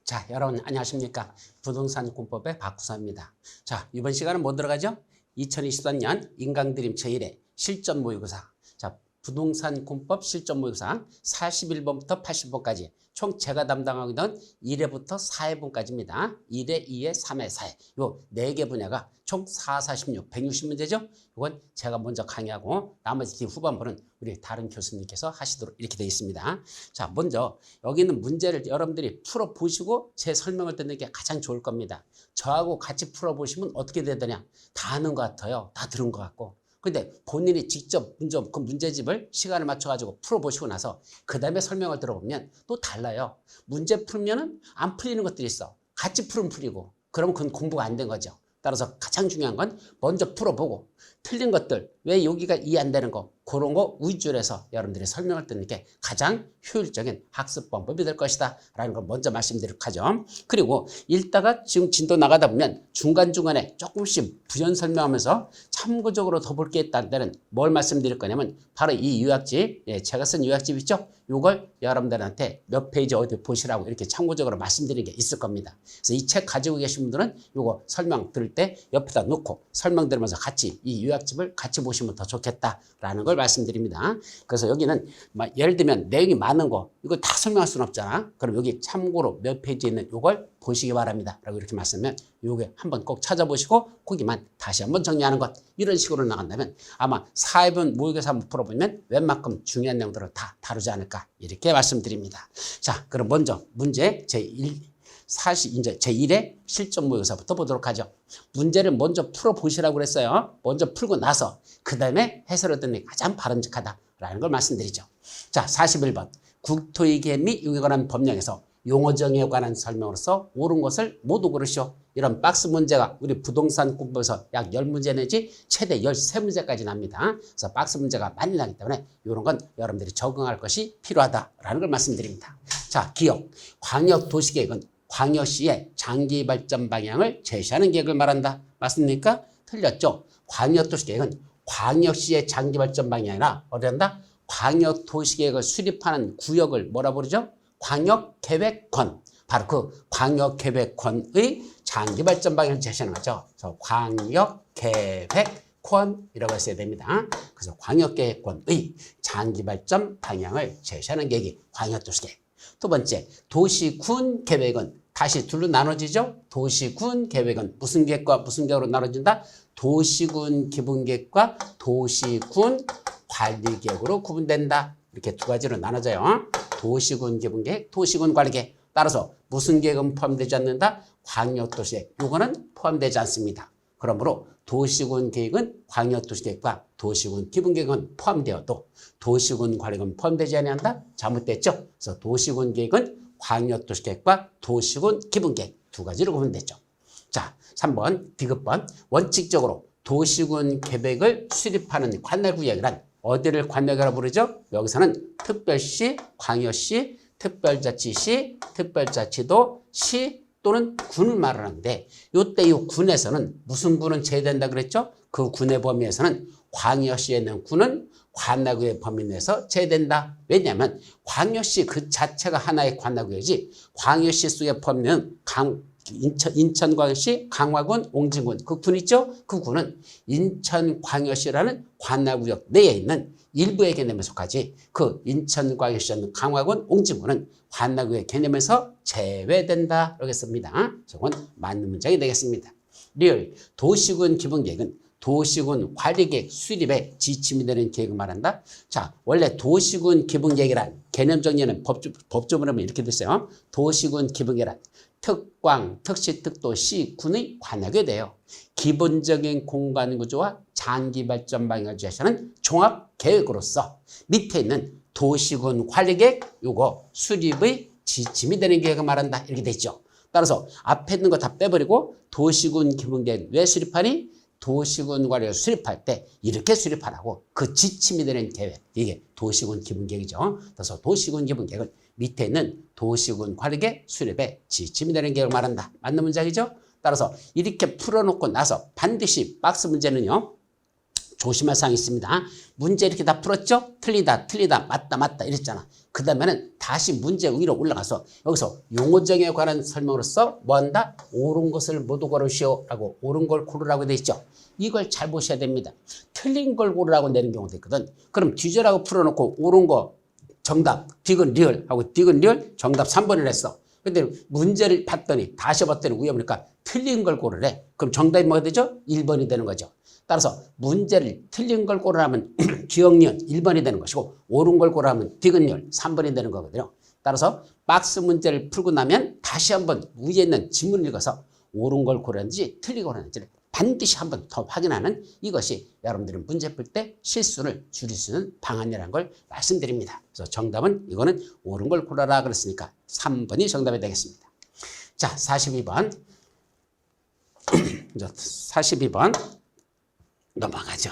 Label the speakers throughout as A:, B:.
A: 자, 여러분 안녕하십니까? 부동산공법의 박구사입니다. 자, 이번 시간은 뭐 들어가죠? 2023년 인강드림 제1회 실전 모의고사. 자, 부동산공법 실전 모의고사 41번부터 80번까지 총 제가 담당하고 있는 1회부터 4회분까지입니다. 1회, 2회, 3회, 4회. 요 4개 분야가 총 4, 46, 160문제죠? 이건 제가 먼저 강의하고 나머지 후반부는 우리 다른 교수님께서 하시도록 이렇게 되어 있습니다. 자, 먼저 여기 있는 문제를 여러분들이 풀어보시고 제 설명을 듣는 게 가장 좋을 겁니다. 저하고 같이 풀어보시면 어떻게 되더냐? 다 아는 것 같아요. 다 들은 것 같고. 근데 본인이 직접 그 문제집을 시간을 맞춰가지고 풀어보시고 나서 그 다음에 설명을 들어보면 또 달라요. 문제 풀면은 안 풀리는 것들이 있어. 같이 풀면 풀리고. 그러면 그건 공부가 안 된 거죠. 따라서 가장 중요한 건 먼저 풀어보고 틀린 것들, 왜 여기가 이해 안 되는 거, 그런 거 위주로 해서 여러분들이 설명을 듣는 게 가장 효율적인 학습 방법이 될 것이다 라는 걸 먼저 말씀드리도록 하죠. 그리고 읽다가 지금 진도 나가다 보면 중간중간에 조금씩 부연 설명하면서 참고적으로 더 볼 게 있다는 데는 뭘 말씀드릴 거냐면 바로 이 요약집, 제가 쓴 요약집 있죠? 이걸 여러분들한테 몇 페이지 어디 보시라고 이렇게 참고적으로 말씀드리는 게 있을 겁니다. 그래서 이 책 가지고 계신 분들은 이거 설명 들을 때 옆에다 놓고 설명 들으면서 같이 이 요약집을 같이 보시면 더 좋겠다라는 걸 말씀드립니다. 그래서 여기는 예를 들면 내용이 많은 거 이거 다 설명할 수는 없잖아. 그럼 여기 참고로 몇 페이지에 있는 이걸 보시기 바랍니다. 라고 이렇게 말씀하면 요게 한번 꼭 찾아보시고 거기만 다시 한번 정리하는 것 이런 식으로 나간다면 아마 4회분 모의고사 한번 풀어보면 웬만큼 중요한 내용들을 다 다루지 않을까 이렇게 말씀드립니다. 자, 그럼 먼저 문제 제1회 실전 모의고사부터 보도록 하죠. 문제를 먼저 풀어보시라고 그랬어요. 먼저 풀고 나서 그 다음에 해설을 듣는 게 가장 바람직하다라는 걸 말씀드리죠. 자, 41번 국토이계 및 이에 관한 법령에서 용어 정의에 관한 설명으로서 옳은 것을 모두 고르시오. 이런 박스 문제가 우리 부동산 공부에서 약 10문제 내지 최대 13문제까지 납니다. 그래서 박스 문제가 많이 나기 때문에 이런 건 여러분들이 적응할 것이 필요하다라는 걸 말씀드립니다. 자, 기억. 광역도시계획은 광역시의 장기 발전 방향을 제시하는 계획을 말한다. 맞습니까? 틀렸죠? 광역도시계획은 광역시의 장기 발전 방향이 아니라 어디한다? 광역도시계획을 수립하는 구역을 뭐라 부르죠? 광역계획권. 바로 그 광역계획권의 장기발전 방향을 제시하는 거죠. 그래서 광역계획권이라고 써야 됩니다. 그래서 광역계획권의 장기발전 방향을 제시하는 계획이 광역도시계획. 두 번째, 도시군 계획은 다시 둘로 나눠지죠. 도시군 계획은 무슨 계획과 무슨 계획으로 나눠진다? 도시군 기본계획과 도시군 관리계획으로 구분된다. 이렇게 두 가지로 나눠져요. 도시군 기본계획, 도시군 관리계획. 따라서 무슨 계획은 포함되지 않는다? 광역도시계획. 이거는 포함되지 않습니다. 그러므로 도시군 계획은 광역도시계획과 도시군 기본계획은 포함되어도 도시군 관리계획은 포함되지 않는다? 잘못됐죠? 그래서 도시군 계획은 광역도시계획과 도시군 기본계획 두 가지로 구분됐죠. 자, 3번 디귿번 원칙적으로 도시군 계획을 수립하는 관할구역이란 어디를 관역이라고 부르죠? 여기서는 특별시, 광역시, 특별자치시, 특별자치도, 시 또는 군을 말하는데 이때 이 군에서는 무슨 군은 제외된다 그랬죠? 그 군의 범위에서는 광역시에 있는 군은 관할구의 범위 내에서 제외된다. 왜냐하면 광역시 그 자체가 하나의 관할구역이지 광역시 속에 포함되는 인천광역시, 강화군, 옹진군 그 군 있죠? 그 군은 인천광역시라는 관할구역 내에 있는 일부의 개념에 속하지 그 인천광역시, 강화군, 옹진군은 관할구역 개념에서 제외된다. 그러겠습니다. 저건 맞는 문장이 되겠습니다. 리얼 도시군 기본계획은 도시군 관리계획 수립에 지침이 되는 계획을 말한다. 자, 원래 도시군 기본계획이란 개념 정리는 법조문에 보면 이렇게 됐어요. 도시군 기본계획이란 특광, 특시, 특도, 시, 군의 관할에 대해요. 기본적인 공간 구조와 장기 발전 방향을 제시하는 종합 계획으로서 밑에 있는 도시군 관리계획 요거 수립의 지침이 되는 계획을 말한다. 이렇게 됐죠. 따라서 앞에 있는 거 다 빼버리고 도시군 기본계획 왜 수립하니? 도시군 관리를 수립할 때 이렇게 수립하라고 그 지침이 되는 계획 이게 도시군 기본계획이죠. 그래서 도시군 기본계획은 밑에 있는 도시군 관리계획 수립에 지침이 되는 계획을 말한다. 맞는 문장이죠. 따라서 이렇게 풀어놓고 나서 반드시 박스 문제는요. 조심할 사항이 있습니다. 문제 이렇게 다 풀었죠? 틀리다, 틀리다, 맞다, 맞다 이랬잖아. 그 다음에는 다시 문제 위로 올라가서 여기서 용어정에 관한 설명으로서 뭐 한다? 옳은 것을 모두 고르시오 라고 옳은 걸 고르라고 돼 있죠. 이걸 잘 보셔야 됩니다. 틀린 걸 고르라고 내는 경우도 있거든. 그럼 뒤져라고 풀어놓고 옳은 거 정답, 빅은 리얼 하고 빅은 리얼 정답 3번을 했어. 근데 문제를 봤더니 다시 봤더니 위에 보니까 틀린 걸 고르래. 그럼 정답이 뭐가 되죠? 1번이 되는 거죠. 따라서 문제를 틀린 걸 고르라면 기억니은 1번이 되는 것이고 옳은 걸 고르라면 디귿니은 3번이 되는 거거든요. 따라서 박스 문제를 풀고 나면 다시 한번 위에 있는 지문을 읽어서 옳은 걸 고르는지 틀린 걸 고르는지를 반드시 한번 더 확인하는 이것이 여러분들이 문제 풀 때 실수를 줄일 수 있는 방안이라는 걸 말씀드립니다. 그래서 정답은 이거는 옳은 걸 고르라 그랬으니까 3번이 정답이 되겠습니다. 자, 42번. 42번 넘어가죠.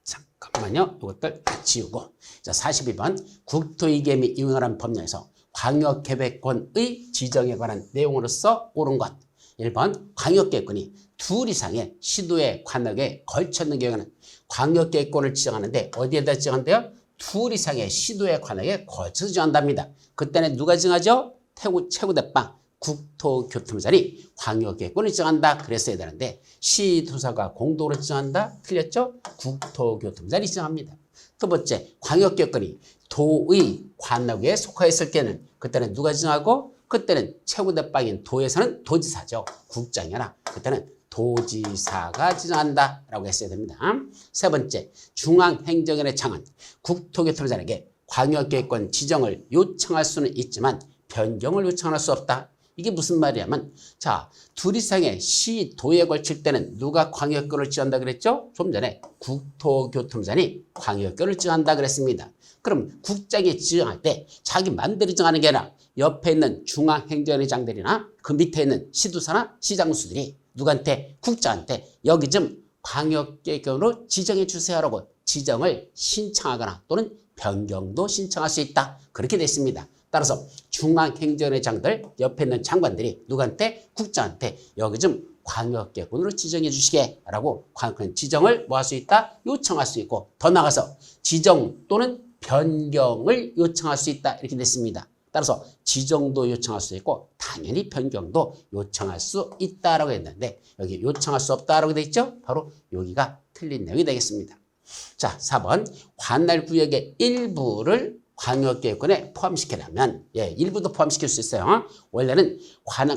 A: 잠깐만요. 이것들 다 지우고. 자, 42번. 국토이계미 이용하라는 법령에서 광역계획권의 지정에 관한 내용으로서 옳은 것. 1번 광역계획권이 둘 이상의 시도의 관역에 걸쳐 있는 경우에는 광역계획권을 지정하는데 어디에다 지정한대요? 둘 이상의 시도의 관역에 걸쳐 지정한답니다. 그때는 누가 지정하죠? 최고대빵 국토교통부장이 광역계획권을 지정한다 그랬어야 되는데 시도사가 공동으로 지정한다? 틀렸죠? 국토교통부장이 지정합니다. 두 번째, 광역계획권이 도의 관역에 속하였을 때는 그때는 누가 지정하고 그때는 최고대빵인 도에서는 도지사죠. 국장이 아니라 그때는 도지사가 지정한다 라고 했어야 됩니다. 세 번째, 중앙행정원의 장은 국토교통부장에게 광역계획권 지정을 요청할 수는 있지만 변경을 요청할 수 없다. 이게 무슨 말이냐면 자, 둘 이상의 시, 도에 걸칠 때는 누가 광역권을 지정한다 그랬죠? 좀 전에 국토교통부장이 광역권을 지정한다 그랬습니다. 그럼 국장이 지정할 때 자기 맘대로 정하는 게 아니라 옆에 있는 중앙행정의장들이나 그 밑에 있는 시도사나 시장수들이 누구한테? 국장한테 여기 좀 광역계획권으로 지정해 주세요라고 지정을 신청하거나 또는 변경도 신청할 수 있다. 그렇게 돼 있습니다. 따라서 중앙행정의장들 옆에 있는 장관들이 누구한테? 국장한테 여기 좀 광역계획권으로 지정해 주시게 라고 지정을 뭐 할 수 있다? 요청할 수 있고 더 나가서 지정 또는 변경을 요청할 수 있다 이렇게 됐습니다. 따라서 지정도 요청할 수 있고 당연히 변경도 요청할 수 있다라고 했는데 여기 요청할 수 없다라고 돼 있죠? 바로 여기가 틀린 내용이 되겠습니다. 자, 4번 관할구역의 일부를 광역계획권에 포함시키려면 일부도 포함시킬 수 있어요. 원래는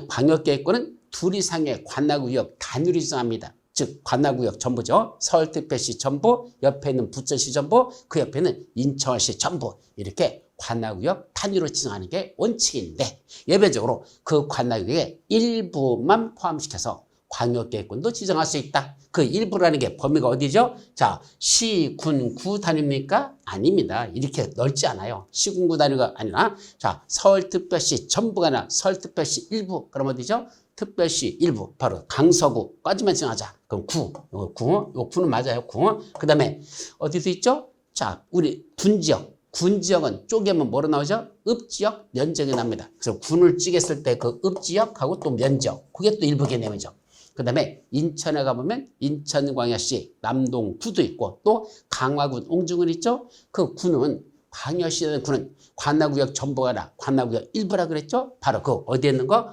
A: 광역계획권은 둘 이상의 관할구역 단위로 지정합니다. 즉 관할구역 전부죠. 서울특별시 전부, 옆에 있는 부천시 전부, 그 옆에 있는 인천시 전부 이렇게 관할구역 단위로 지정하는 게 원칙인데 예외적으로 그 관할구역의 일부만 포함시켜서 광역계획권도 지정할 수 있다. 그 일부라는 게 범위가 어디죠? 자, 시, 군, 구 단위입니까? 아닙니다. 이렇게 넓지 않아요. 시, 군, 구 단위가 아니라 자, 서울특별시 전부가 아니라 서울특별시 일부. 그럼 어디죠? 특별시 일부. 바로 강서구까지만 지정하자. 그럼 구. 요 구는 맞아요. 구. 그 다음에 어디도 있죠? 자, 우리 군지역. 군지역은 쪼개면 뭐로 나오죠? 읍지역, 면적이 납니다. 그래서 군을 쪼갰을 때 그 읍지역하고 또 면적. 그게 또 일부 개념이죠. 그 다음에 인천에 가보면 인천광역시 남동구도 있고 또 강화군 옹주군 있죠? 그 구는 광역시의 구는 관할구역 전부가 아니라 관할구역 일부라 그랬죠? 바로 그 어디에 있는 거?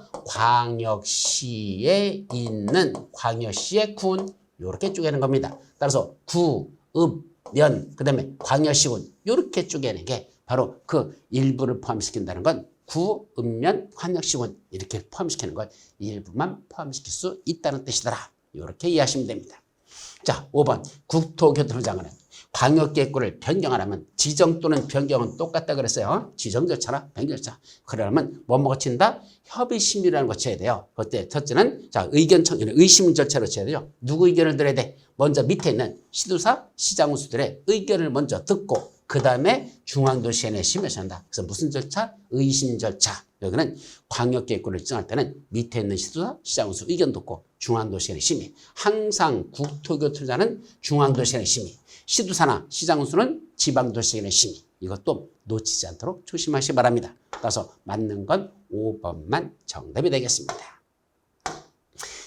A: 광역시에 있는 광역시의 군 이렇게 쪼개는 겁니다. 따라서 구, 읍, 면, 그 다음에 광역시군 이렇게 쪼개는 게 바로 그 일부를 포함시킨다는 건 구, 읍면, 광역시군 이렇게 포함시키는 것 일부만 포함시킬 수 있다는 뜻이더라. 이렇게 이해하시면 됩니다. 자, 5번 국토교통부장관은 광역계획권을 변경하려면 지정 또는 변경은 똑같다 그랬어요. 지정 절차나 변경 절차. 그러려면 뭐뭐 거친다? 협의심의라는 거 거쳐야 돼요. 그때 첫째는 자 의견 청구는 의심문 절차로 쳐야 되죠. 누구 의견을 들어야 돼? 먼저 밑에 있는 시도사, 시장군수들의 의견을 먼저 듣고 그 다음에 중앙도시의회 심의를 한다. 그래서 무슨 절차? 의심 절차. 여기는 광역계획권을 지정할 때는 밑에 있는 시도사, 시장군수 의견 듣고 중앙도시의회 심의. 항상 국토교통부장은 중앙도시의회 심의. 시도사나 시장군수는 지방도시의회 심의. 이것도 놓치지 않도록 조심하시기 바랍니다. 따라서 맞는 건 5번만 정답이 되겠습니다.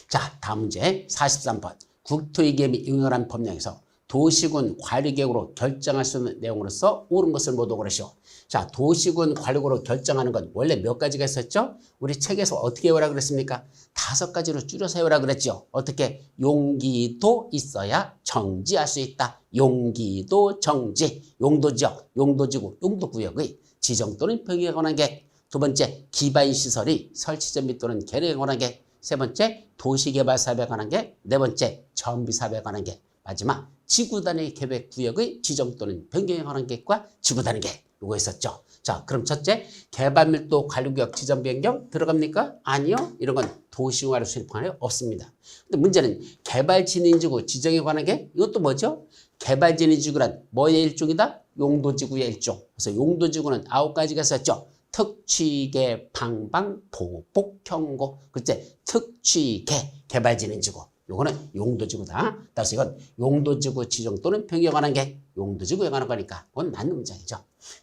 A: 자, 다음 문제 43번. 국토이계미 이용한 법령에서 도시군 관리계획으로 결정할 수 있는 내용으로서 옳은 것을 모두 고르시오. 자, 도시군 관리계획으로 결정하는 건 원래 몇 가지가 있었죠? 우리 책에서 어떻게 외우라 그랬습니까? 5가지로 줄여서 외우라 그랬죠. 어떻게? 용기도 있어야 정지할 수 있다. 용기도 정지, 용도지역, 용도지구, 용도구역의 지정 또는 변경에 관한 계획. 두 번째, 기반시설이 설치전 및 또는 개량에 관한 계획. 세 번째, 도시개발사업에 관한 계획. 네 번째, 정비사업에 관한 계획. 마지막, 지구단위 계획구역의 지정 또는 변경에 관한 계획과 지구단위 계획. 이거 있었죠. 자, 그럼 첫째, 개발밀도 관리구역 지정 변경 들어갑니까? 아니요. 이런 건 도시공활을 수립하나요? 없습니다. 근데 문제는 개발진인지구 지정에 관한 계획. 이것도 뭐죠? 개발진인지구란 뭐의 일종이다? 용도지구의 일종. 그래서 용도지구는 9가지가 있었죠. 특취계, 방방, 보복, 경고. 그때 특취계, 개발진인지구. 요거는 용도지구다. 따라서 이건 용도지구 지정 또는 변경에 관한 계획. 용도지구에 관한 거니까 그건 맞는 문장이죠.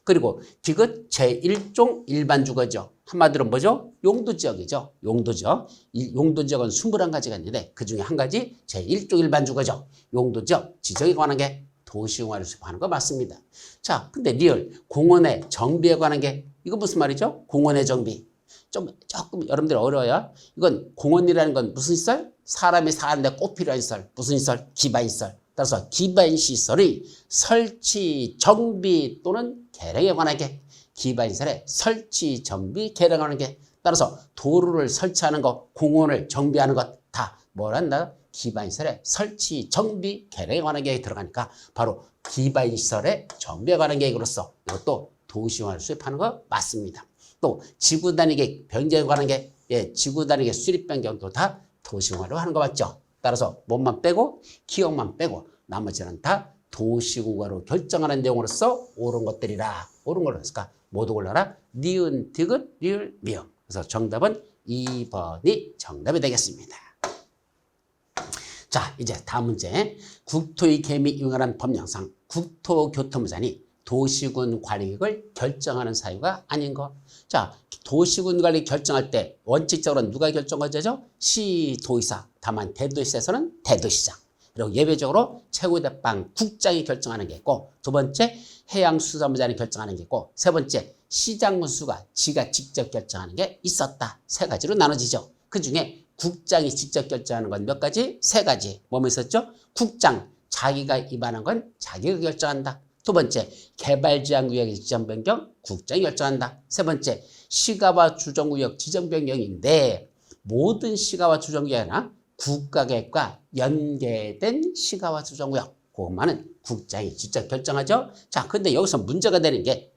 A: 그리고 디귿 제1종 일반주거죠. 한마디로 뭐죠? 용도지역이죠. 용도지역. 용도지역은 21가지가 있는데 그중에 한 가지 제1종 일반주거죠. 용도지역 지정에 관한 게 도시공활을 수립하는 거 맞습니다. 자, 근데 리얼 공원의 정비에 관한 게 이거 무슨 말이죠? 공원의 정비. 조금 여러분들 어려워요. 이건 공원이라는 건 무슨 시설? 사람이 사는데 꼭 필요한 시설. 무슨 시설? 기반시설. 따라서 기반시설의 설치, 정비 또는 개량에 관한 게 기반시설의 설치, 정비, 개량에 관한 게 따라서 도로를 설치하는 것, 공원을 정비하는 것 다 뭐란다? 기반시설의 설치, 정비, 개량에 관한 계획이 들어가니까 바로 기반시설의 정비에 관한 계획으로서 이것도 도시화를 수립하는 거 맞습니다. 또 지구단위 계획 변경에 관한 게 지구단위 계획 수립 변경도 다 도시공활로 하는 거 맞죠? 따라서 뭐만 빼고 기억만 빼고 나머지는 다 도시공활로 결정하는 내용으로서 옳은 것들이라. 옳은 걸로 했을까? 모두 골라라. 니은, 디귿, 리을, 미음. 그래서 정답은 2번이 정답이 되겠습니다. 자, 이제 다음 문제. 국토의 개미 이용하는 법령상 국토교통부장이 도시군 관리계획을 결정하는 사유가 아닌 것. 자, 도시군 관리 결정할 때 원칙적으로 누가 결정하죠? 시도의사. 다만 대도시에서는 대도시장. 그리고 예외적으로 최고대빵 국장이 결정하는 게 있고, 두 번째 해양수산부장이 결정하는 게 있고, 세 번째 시장군수가 지가 직접 결정하는 게 있었다. 3가지로 나눠지죠. 그중에 국장이 직접 결정하는 건 몇 가지? 3가지. 뭐뭐 있었죠? 국장, 자기가 입안한 건 자기가 결정한다. 두 번째, 개발제한구역의 지정 변경, 국장이 결정한다. 세 번째, 시가와 주정구역 지정 변경인데 모든 시가와 주정구역이 아니라 국가계획과 연계된 시가와 주정구역, 그것만은 국장이 직접 결정하죠. 자, 근데 여기서 문제가 되는 게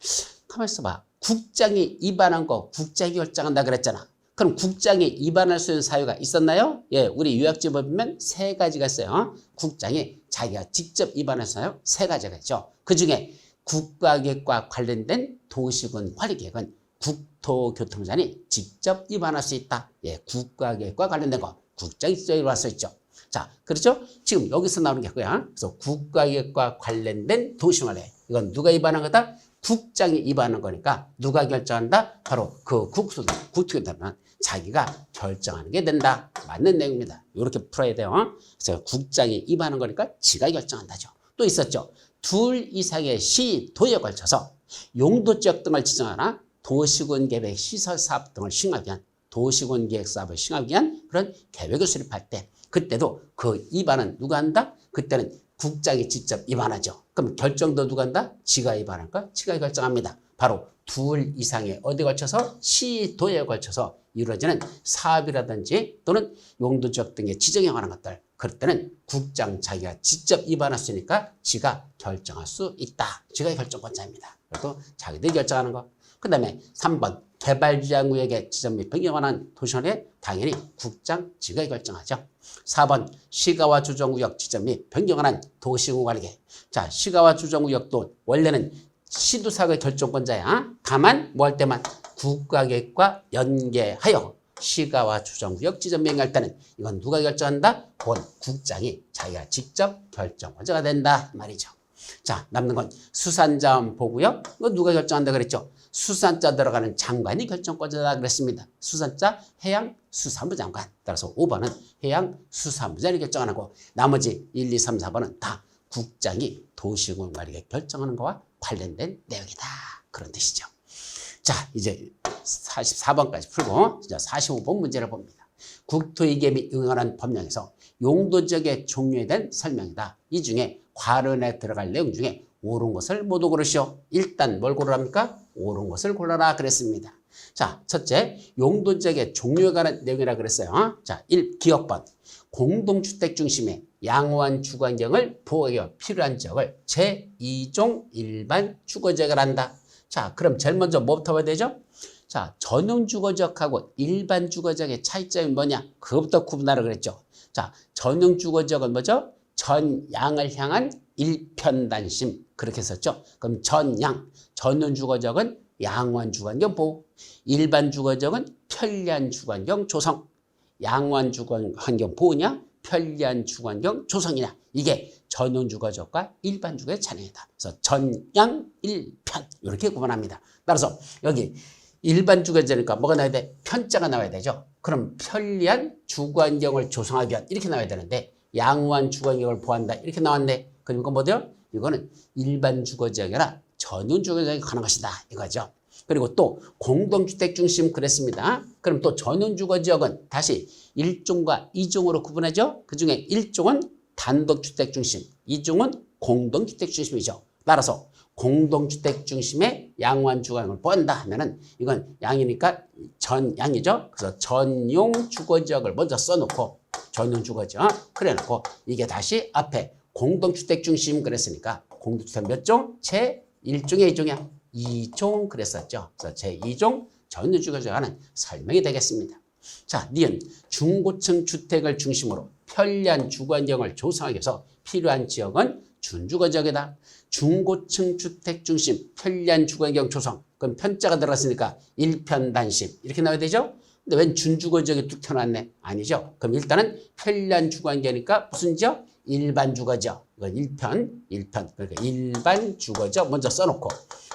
A: 가만히 있어봐. 국장이 입안한 거 국장이 결정한다 그랬잖아. 그럼 국장이 입안할 수 있는 사유가 있었나요? 예, 우리 요약집에 보면 3가지가 있어요. 국장이 자기가 직접 입안할 사유 3가지가 있죠. 그중에 국가계획과 관련된 도시군 관리계획은 국토교통부장이 직접 입안할 수 있다. 예, 국가계획과 관련된 거 국장이 직접 입안할 수 있죠. 자, 그렇죠? 지금 여기서 나오는 게 그거야. 그래서 국가계획과 관련된 도시관리 이건 누가 입안한 거다? 국장이 입안한 거니까 누가 결정한다? 바로 그 국토교통부는 자기가 결정하는 게 된다. 맞는 내용입니다. 이렇게 풀어야 돼요. 그래서 국장이 입안한 거니까 지가 결정한다죠. 또 있었죠. 2 이상의 시, 도에 걸쳐서 용도지역 등을 지정하나 도시군 계획 시설 사업 등을 시행하기 위한 도시군 계획 사업을 시행하기 위한 그런 계획을 수립할 때 그때도 그 입안은 누가 한다? 그때는 국장이 직접 입안하죠. 그럼 결정도 누가 한다? 지가 입안할까? 지가 결정합니다. 바로 2 이상의 어디에 걸쳐서 시, 도에 걸쳐서 이루어지는 사업이라든지 또는 용도지역 등의 지정에 관한 것들 그럴 때는 국장 자기가 직접 입안할 수 있으니까 지가 결정할 수 있다. 지가 결정권자입니다. 그래도 자기들이 결정하는 거. 그 다음에 3번 개발지향구역의 지정 및 변경에 관한 도시관리에 당연히 국장 지가 결정하죠. 4번 시가와 주정구역 지정 및 변경에 관한 도시군관리계. 자, 시가와 주정구역도 원래는 시도사가 결정권자야. 다만 뭐 할 때만 국가계획과 연계하여 시가와 주정구역 지정 변경할 때는 이건 누가 결정한다? 본 국장이 자기가 직접 결정권자가 된다 말이죠. 자, 남는 건 수산자원 보고요. 이거 누가 결정한다 그랬죠? 수산자 들어가는 장관이 결정권자다 그랬습니다. 수산자 해양수산부 장관. 따라서 5번은 해양수산부장이 결정하고 나머지 1, 2, 3, 4번은 다 국장이 도시공원 관리계 결정하는 것과 관련된 내용이다. 그런 뜻이죠. 자, 이제 44번까지 풀고 이제 45번 문제를 봅니다. 국토이계비 응원한 법령에서 용도지역의 종류에 대한 설명이다. 이 중에 괄호에 들어갈 내용 중에 옳은 것을 모두 고르시오. 일단 뭘 고르랍니까? 옳은 것을 골라라 그랬습니다. 자, 첫째, 용도지역의 종류에 관한 내용이라 그랬어요. 자, 1. 기억번. 공동주택 중심의 양호한 주거환경을 보호하기 필요한 지역을 제2종 일반 주거지역을 한다. 자, 그럼 제일 먼저 뭐부터 봐야 되죠? 자, 전용 주거지역하고 일반 주거지역의 차이점이 뭐냐? 그것부터 구분하라 그랬죠. 자, 전용 주거지역은 뭐죠? 전양을 향한 일편단심. 그렇게 썼죠. 그럼 전양, 전용 주거지역은 양호한 주거환경 보호, 일반 주거지역은 편리한 주거환경 조성. 양호한 주거환경 보호냐, 편리한 주거환경 조성이냐, 이게 전용 주거지역과 일반 주거의 차이다. 그래서 전양 일편 이렇게 구분합니다. 따라서 여기 일반 주거지니까 뭐가 나와야 돼? 편자가 나와야 되죠. 그럼 편리한 주거환경을 조성하기 위한 이렇게 나와야 되는데 양호한 주거환경을 보호한다 이렇게 나왔네. 그럼 이건 뭐죠? 이거는 일반 주거지역이라 전용 주거지역에 관한 것이다 이거죠. 그리고 또 공동주택 중심 그랬습니다. 그럼 또 전용 주거지역은 다시 1종과 2종으로 구분하죠. 그중에 1종은 단독주택 중심, 2종은 공동주택 중심이죠. 따라서 공동주택 중심의 양호한 주거환경을 보한다 하면은 이건 양이니까 전양이죠. 그래서 전용 주거지역을 먼저 써놓고 전용 주거지역 그래놓고 이게 다시 앞에 공동주택 중심 그랬으니까 공동주택 몇 종? 제1종의 2종이야. 2종 그랬었죠. 그래서 제2종 전용 주거지역에 관한 설명이 되겠습니다. 자, 니은 중고층 주택을 중심으로 편리한 주거환경을 조성하기 위해서 필요한 지역은 준주거지역이다. 중고층 주택 중심 편리한 주거환경 조성. 그럼 편자가 들어갔으니까 일편단심 이렇게 나와야 되죠. 근데 웬 준주거지역에 뚝 켜놨네? 아니죠. 그럼 일단은 편리한 주거환경이니까 무슨 지역? 일반 주거지역. 이건 일편. 그러니까 일반 주거지역 먼저 써놓고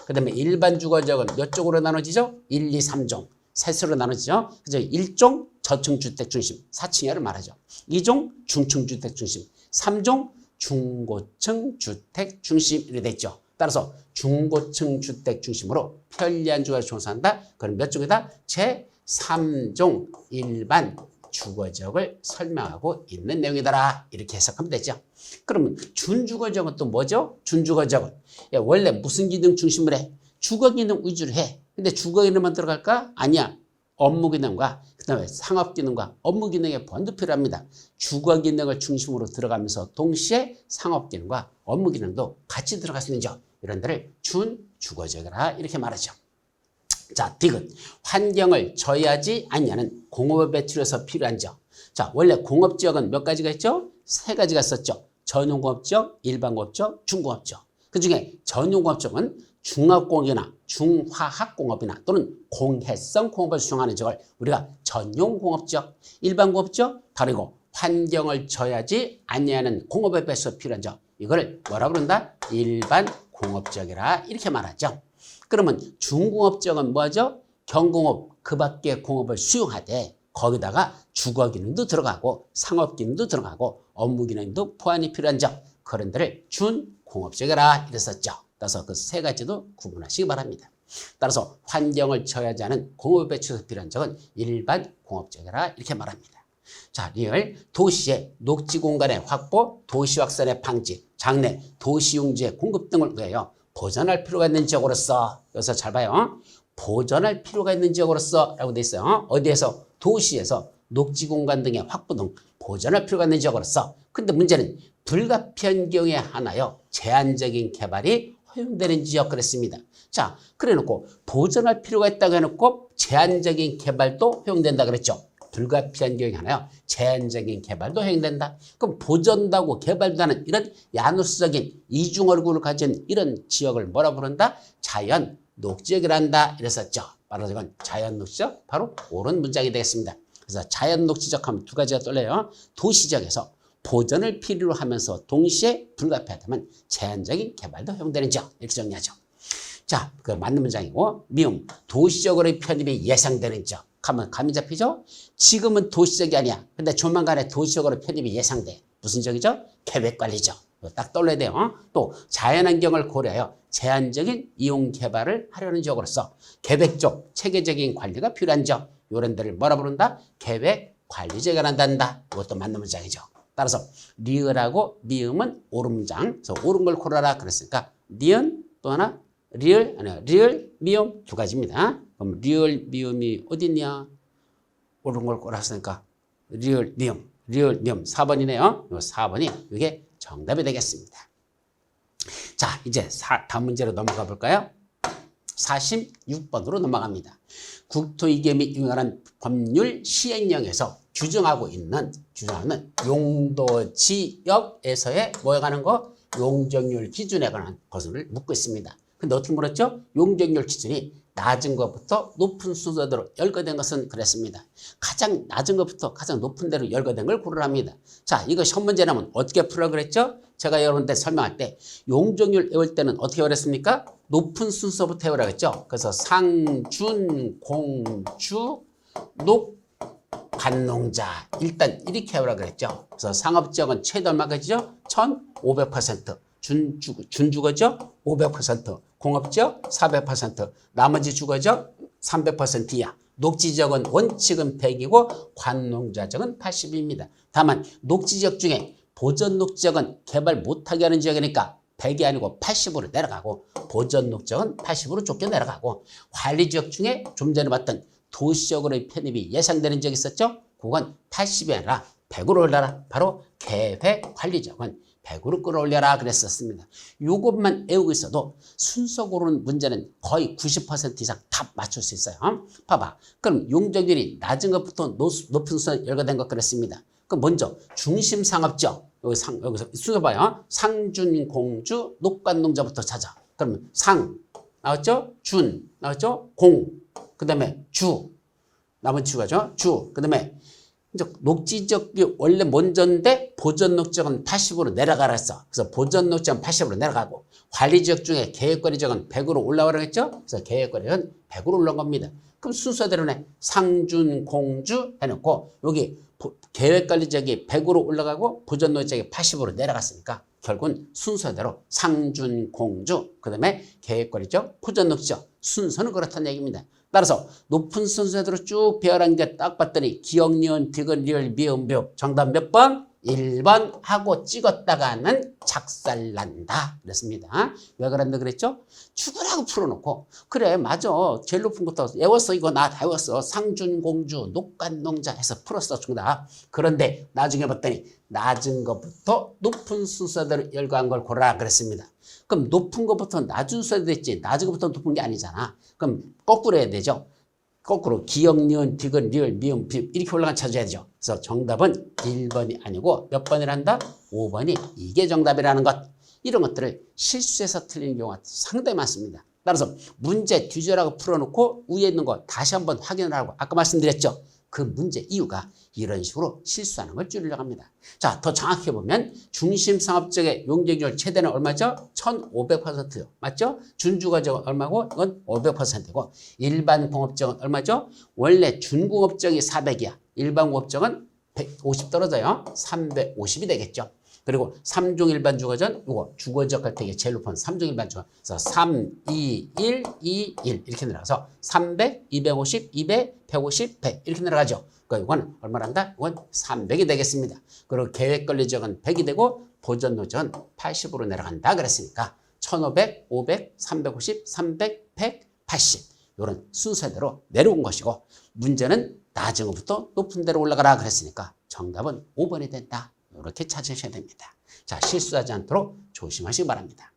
A: 그 다음에 일반 주거지역은 몇 종으로 나눠지죠? 1, 2, 3종. 셋으로 나눠지죠. 그래서 1종 저층주택 중심, 4층이야를 말하죠. 2종 중층주택 중심, 3종 중고층 주택 중심 이렇게 됐죠. 따라서 중고층 주택 중심으로 편리한 주거를 조성한다. 그럼 몇 종이다? 제3종 일반 주거지역을 설명하고 있는 내용이더라. 이렇게 해석하면 되죠. 그러면 준주거지역은 또 뭐죠? 준주거지역은 원래 무슨 기능 중심으로 해? 주거기능 위주로 해. 근데 주거기능만 들어갈까? 아니야. 업무기능과 그다음에 상업기능과 업무기능의 보완도 필요합니다. 주거기능을 중심으로 들어가면서 동시에 상업기능과 업무기능도 같이 들어갈 수 있는 지역 이런 데를 준주거지역이라 이렇게 말하죠. 자, 디귿. 환경을 저해하지 않냐는 공업의 배출에서 필요한 지역. 자, 원래 공업지역은 몇 가지가 있죠? 3가지가 있었죠. 전용공업지역, 일반공업지역, 중공업지역. 그중에 전용공업지역은 중화공업이나 중화학공업이나 또는 공해성 공업을 수행하는 지역을 우리가 전용공업지역, 일반공업지역 다르고 환경을 저해하지 않냐는 공업의 배출에서 필요한 지역. 이걸 뭐라고 그런다? 일반공업지역이라 이렇게 말하죠. 그러면 중공업지역은 뭐죠? 경공업, 그 밖의 공업을 수용하되 거기다가 주거기능도 들어가고 상업기능도 들어가고 업무기능도 보완이 필요한 지역. 그런 데를 준공업지역이라 이랬었죠. 따라서 그 3가지도 구분하시기 바랍니다. 따라서 환경을 저해하지 않은 공업의 배출에서 필요한 지역은 일반 공업지역이라 이렇게 말합니다. 자, 리얼 도시의 녹지 공간의 확보, 도시 확산의 방지, 장래 도시용지의 공급 등을 위하여 보전할 필요가 있는 지역으로서 여기서 잘 봐요. 보전할 필요가 있는 지역으로서 라고 돼 있어요. 어디에서? 도시에서 녹지 공간 등의 확보 등 보전할 필요가 있는 지역으로서. 근데 문제는 불가피한 경우에 하나여 제한적인 개발이 허용되는 지역 그랬습니다. 자, 그래 놓고 보전할 필요가 있다고 해놓고 제한적인 개발도 허용된다 그랬죠. 불가피한 경우에 하나요. 제한적인 개발도 허용된다. 그럼 보전도 하고 개발도 하는 이런 야누스적인 이중 얼굴을 가진 이런 지역을 뭐라 부른다? 자연 녹지역이란다 이랬었죠. 바로 이건 자연 녹지역 바로 옳은 문장이 되겠습니다. 그래서 자연 녹지역 하면 2가지가 떠올려요. 도시지역에서 보전을 필요로 하면서 동시에 불가피하다면 제한적인 개발도 허용되는 지역 이렇게 정리하죠. 자, 그 맞는 문장이고 미음 도시적으로의 편입이 예상되는 지역 하면 감이 잡히죠? 지금은 도시적이 아니야. 근데 조만간에 도시적으로 편입이 예상돼. 무슨 지역이죠? 계획관리죠. 이거 딱 떠올려야 돼요. 또 자연환경을 고려하여 제한적인 이용 개발을 하려는 지역으로서 계획적, 체계적인 관리가 필요한 지역, 이런 데를 뭐라 부른다? 계획 관리 지역이라 한다. 이것도 맞는 문장이죠. 따라서 리을하고 미음은 옳은 문장. 그래서 옳은 걸 고르라 그랬으니까 니은 또 하나 리을, 아니야 리을, 미음 두 가지입니다. 그럼 리을, 미음이 어디 있냐? 옳은 걸 고르셨으니까 리을, 미음, 리을, 미음 4번이네요. 이 4번이 이게 정답이 되겠습니다. 자, 이제 다음 문제로 넘어가 볼까요? 46번으로 넘어갑니다. 국토이계및 유연한 법률 시행령에서 규정하는 용도 지역에서의 뭐에 관한 거? 용적률 기준에 관한 것을 묻고 있습니다. 근데 어떻게 물었죠? 용적률 기준이 낮은 것부터 높은 순서대로 열거된 것은 그랬습니다. 가장 낮은 것부터 가장 높은 데로 열거된 걸 고르랍니다. 자, 이거 시험 문제라면 어떻게 풀어 그랬죠? 제가 여러분들 설명할 때 용적률 외울 때는 어떻게 외웠습니까? 높은 순서부터 외우라고 했죠. 그래서 상, 준, 공, 주, 녹, 관농자 일단 이렇게 외우라고 그랬죠. 그래서 상업지역은 최대 얼마까지죠? 1500%. 준주거죠? 500%. 공업지역 400%. 나머지 주거지역 300% 이하. 녹지지역은 원칙은 100이고 관농자지역은 80입니다. 다만 녹지지역 중에 보전녹지역은 개발 못하게 하는 지역이니까 100이 아니고 80으로 내려가고 보전녹지역은 80으로 쫓겨 내려가고 관리지역 중에 좀 전에 봤던 도시적으로의 편입이 예상되는 지역이 있었죠? 그건 80이 아니라 100으로 올라라. 바로 계획관리지역은 100으로 끌어올려라 그랬었습니다. 이것만 외우고 있어도 순서 고르는 문제는 거의 90% 이상 다 맞출 수 있어요. 봐봐. 그럼 용적률이 낮은 것부터 높은 순서 열거된 것 그랬습니다. 그럼 먼저 중심상업지역 여기서 순서 봐요. 상준, 공주, 녹관농자부터 찾아. 그러면 상 나왔죠? 준 나왔죠? 공 그 다음에 주 나머지 주가죠? 주 그 다음에 이제 녹지지역이 원래 먼저인데 보전녹지역은 80으로 내려가라 했어. 그래서 보전녹지역은 80으로 내려가고 관리지역 중에 계획관리지역은 100으로 올라가라고 했죠. 그래서 계획관리지역은 100으로 올라간 겁니다. 그럼 순서대로네. 상준, 공주 해놓고 여기 계획관리지역이 100으로 올라가고 보전녹지역이 80으로 내려갔으니까 결국은 순서대로 상준, 공주 그 다음에 계획관리지역, 보전녹지역 순서는 그렇다는 얘기입니다. 따라서 높은 순서대로 쭉 배열한 게 딱 봤더니 기억, 니은, 디귿, 리을, 미음, 묘 정답 몇 번? 1번 하고 찍었다가는 작살난다 그랬습니다. 왜 그랬는데 그랬죠? 죽으라고 풀어놓고 그래 맞아 제일 높은 것도 외웠어 이거 나 다 외웠어 상준, 공주, 녹관농자 해서 풀었어 정답. 그런데 나중에 봤더니 낮은 것부터 높은 순서대로 열거한 걸 고르라 그랬습니다. 그럼 높은 것부터 낮은 순서대로 했지 낮은 것부터 높은 게 아니잖아. 그럼 거꾸로 해야 되죠. 거꾸로 기억, 니은, 디귿, 리을, 미음, 비읍 이렇게 올라간 찾아야 되죠. 그래서 정답은 1번이 아니고 몇 번이란다? 5번이 이게 정답이라는 것. 이런 것들을 실수해서 틀리는 경우가 상당히 많습니다. 따라서 문제 뒤져라고 풀어놓고 위에 있는 거 다시 한번 확인을 하고 아까 말씀드렸죠. 그 문제 이유가 이런 식으로 실수하는 걸 줄이려고 합니다. 자, 더 정확히 보면 중심상업지역의 용적률 최대는 얼마죠? 1500%요. 맞죠? 준주거지역은 얼마고? 이건 500%고 일반 공업지역은 얼마죠? 원래 준공업지역이 400이야. 일반 공업지역은 150 떨어져요. 350이 되겠죠. 그리고 3종 일반 주거지역은 이거 주거지역 할 때 이게 제일 높은 3종 일반 주거. 그래서 3, 2, 1, 2, 1 이렇게 내려가서 300, 250, 200, 150, 100 이렇게 내려가죠. 그러니까 이건 얼마란다? 이건 300이 되겠습니다. 그리고 계획관리 지역은 100이 되고 보전노지역은 80으로 내려간다 그랬으니까 1500, 500, 350, 300, 100, 80 이런 순서대로 내려온 것이고 문제는 낮은 것부터 높은 데로 올라가라 그랬으니까 정답은 5번이 된다. 이렇게 찾으셔야 됩니다. 자, 실수하지 않도록 조심하시기 바랍니다.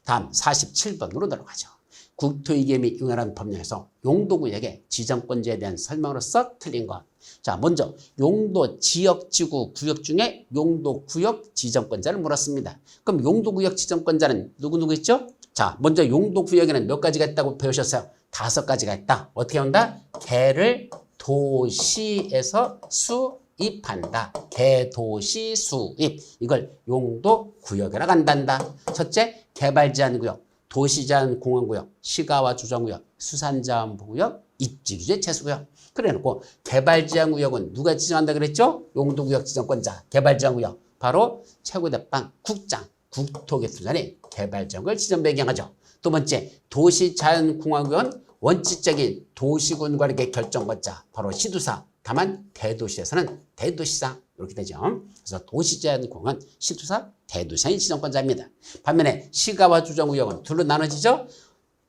A: 다음 47번으로 들어가죠. 국토이계 및 유연한 법령에서 용도구역의 지정권자에 대한 설명으로서 틀린 것. 자, 먼저 용도 지역지구 구역 중에 용도구역 지정권자를 물었습니다. 그럼 용도구역 지정권자는 누구 있죠? 자, 먼저 용도구역에는 몇 가지가 있다고 배우셨어요? 5가지가 있다. 어떻게 한다? 개를 도시에서 수입한다. 개도시 수입. 이걸 용도구역이라고 한단다. 첫째, 개발제한구역, 도시제한공원구역, 시가와 주정구역, 수산자원부구역, 입지규제 채수구역. 그래놓고 개발제한구역은 누가 지정한다 그랬죠? 용도구역 지정권자. 개발제한구역 바로 최고대빵 국장, 국토교통단위 개발지역을 지정 배경하죠. 두 번째, 도시자연공학원 원칙적인 도시군 관리의 결정권자, 바로 시도사. 다만 대도시에서는 대도시장 이렇게 되죠. 그래서 도시자연공학원, 시도사, 대도시장이 지정권자입니다. 반면에 시가와 주정구역은 둘로 나눠지죠.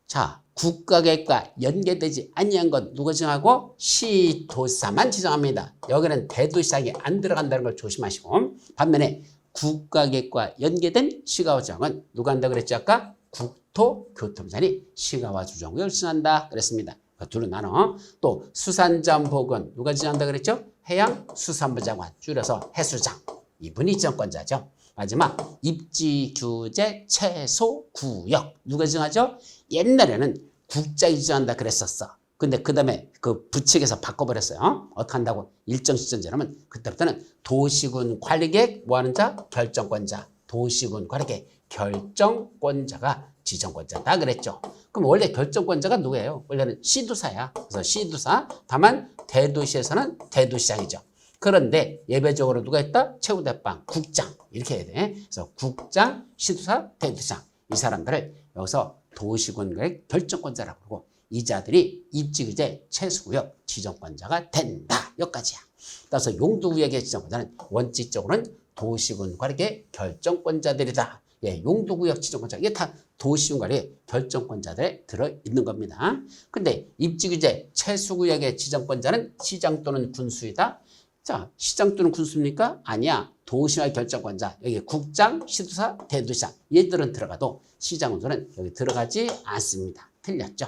A: 자, 국가계획과 연계되지 아니한 건 누가 지정하고? 시도사만 지정합니다. 여기는 대도시장이 안 들어간다는 걸 조심하시고, 반면에 국가계획과 연계된 시가와 주정은 누가 한다고 그랬죠? 아까 국토교통단위 시가와 주정구역을 지정한다 그랬습니다. 둘로 나눠. 또 수산자원보건 누가 지정한다 그랬죠? 해양수산부 장관, 줄여서 해수장. 이분이 지정권자죠. 마지막 입지규제 최소구역 누가 지정하죠? 옛날에는 국장이 지정한다 그랬었어. 근데 그 다음에 그 부칙에서 바꿔버렸어요. 어떻게 한다고? 일정 시점 지나면 그때부터는 도시군 관리계획 뭐하는 자? 결정권자. 도시군 관리계획 결정권자가 지정권자다 그랬죠. 그럼 원래 결정권자가 누구예요? 원래는 시도사야. 그래서 시도사. 다만 대도시에서는 대도시장이죠. 그런데 예외적으로 누가 있다? 최고대빵 국장 이렇게 해야 돼. 그래서 국장, 시도사, 대도시장 이 사람들을 여기서 도시군의 결정권자라고 그러고 이 자들이 입지규제 최소구역 지정권자가 된다. 여기까지야. 따라서 용도구역의 지정권자는 원칙적으로는 도시군 관리의 결정권자들이다. 예, 용도구역 지정권자 이게 다 도시군 관리 결정권자들에 들어있는 겁니다. 근데 입지규제 최소구역의 지정권자는 시장 또는 군수이다. 자, 시장 또는 군수입니까? 아니야. 도시와 결정권자 여기 국장, 시도사, 대도시장 얘들은 들어가도 시장 군수는 여기 들어가지 않습니다. 틀렸죠?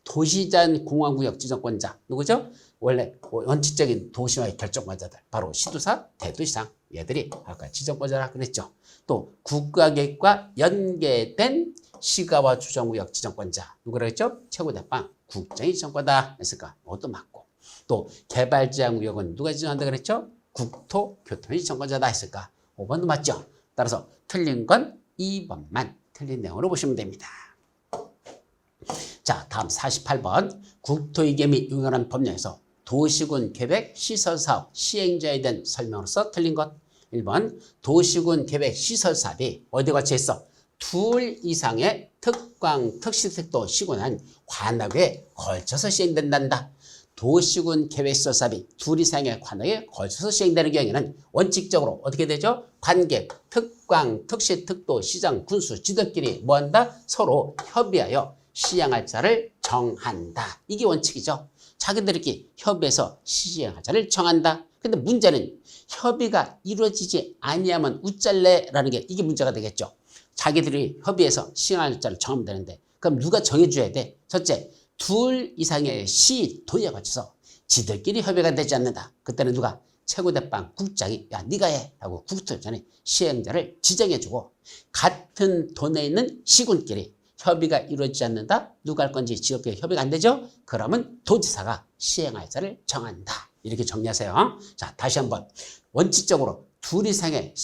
A: 도시자연공학구역 지정권자 누구죠? 원래 원칙적인 도시와의 결정권자들 바로 시도사, 대도시장 얘들이 아까 지정권자라 그랬죠. 또 국가계획과 연계된 시가와 주정구역 지정권자 누구라 했죠? 최고대빵 국장이 지정권자 했을까? 이것도 맞고 또 개발제한구역은 누가 지정한다 그랬죠? 국토교통이 지정권자다 했을까? 5번도 맞죠? 따라서 틀린 건 2번만 틀린 내용으로 보시면 됩니다. 자, 다음 48번 국토이계 및 유관한 법령에서 도시군 계획 시설사업 시행자에 대한 설명으로서 틀린 것. 1번 도시군 계획 시설사업이 어디에 걸쳐 있어? 둘 이상의 특광, 특시특도 시군한 관악에 걸쳐서 시행된단다. 도시군 계획 시설사업이 둘 이상의 관악에 걸쳐서 시행되는 경우에는 원칙적으로 어떻게 되죠? 관계, 특광, 특시특도, 시장, 군수, 지들끼리 뭐한다? 서로 협의하여 시행할 자를 정한다. 이게 원칙이죠. 자기들끼리 협의해서 시행할 자를 정한다. 근데 문제는 협의가 이루어지지 아니하면 우짤래라는 게 이게 문제가 되겠죠. 자기들이 협의해서 시행할 자를 정하면 되는데 그럼 누가 정해줘야 돼? 첫째, 둘 이상의 시도에 거쳐서 지들끼리 협의가 되지 않는다. 그때는 누가? 최고대빵 국장이 야 네가 해 하고 국토전에 시행자를 지정해주고 같은 돈에 있는 시군끼리 협의가 이루어지지 않는다. 누가 할 건지 지역계획 협의가 안 되죠? 그러면 도지사가 시행할 자를 정한다. 이렇게 정리하세요. 자, 다시 한번 원칙적으로 둘 이상의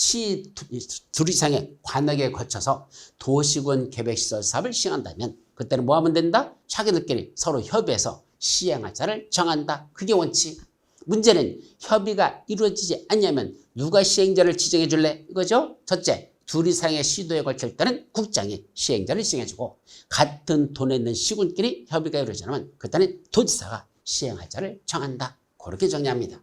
A: 관역에 거쳐서 도시군 계획시설 사업을 시행한다면 그때는 뭐 하면 된다? 자기들끼리 서로 협의해서 시행할 자를 정한다. 그게 원칙. 문제는 협의가 이루어지지 않냐면 누가 시행자를 지정해 줄래? 이거죠? 첫째, 둘 이상의 시도에 걸칠 때는 국장이 시행자를 시행해주고 같은 돈에 있는 시군끼리 협의가 이루어지지 않으면 그때는 도지사가 시행할 자를 정한다. 그렇게 정리합니다.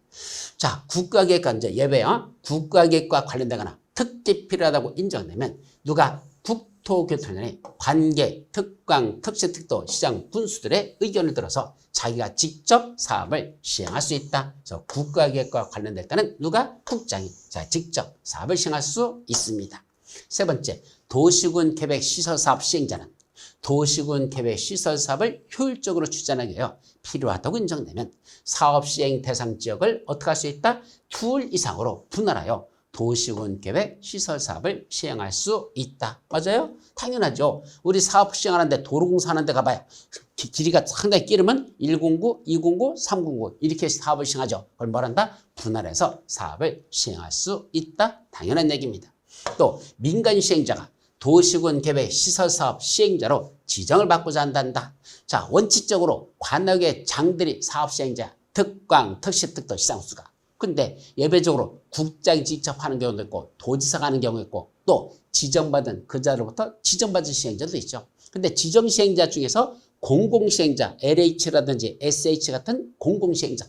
A: 자, 국가계획과 이제 예외요. 국가계획과 관련되거나 특기 필요하다고 인정되면 누가 국토교통위원회 관계, 특광, 특시특도, 시장, 군수들의 의견을 들어서 자기가 직접 사업을 시행할 수 있다. 그래서 국가계획과 관련될 때는 누가? 국장이 자, 직접 사업을 시행할 수 있습니다. 세 번째, 도시군 계획 시설사업 시행자는 도시군 계획 시설사업을 효율적으로 추진하기 위하여 필요하다고 인정되면 사업 시행 대상 지역을 어떻게 할 수 있다? 둘 이상으로 분할하여 도시군 계획 시설사업을 시행할 수 있다. 맞아요? 당연하죠. 우리 사업 시행하는데 도로공사 하는데 가봐요. 길이가 상당히 길으면 109, 209, 309 이렇게 사업을 시행하죠. 그걸 뭐란다? 분할해서 사업을 시행할 수 있다. 당연한 얘기입니다. 또 민간 시행자가 도시군 계획 시설사업 시행자로 지정을 받고자 한단다. 자, 원칙적으로 관역의 장들이 사업 시행자, 특광, 특시특도, 시장수가 근데 예외적으로 국장이 직접 하는 경우도 있고 도지사가 하는 경우도 있고 또 지정받은 그 자로부터 지정받은 시행자도 있죠. 근데 지정시행자 중에서 공공시행자 LH라든지 SH 같은 공공시행자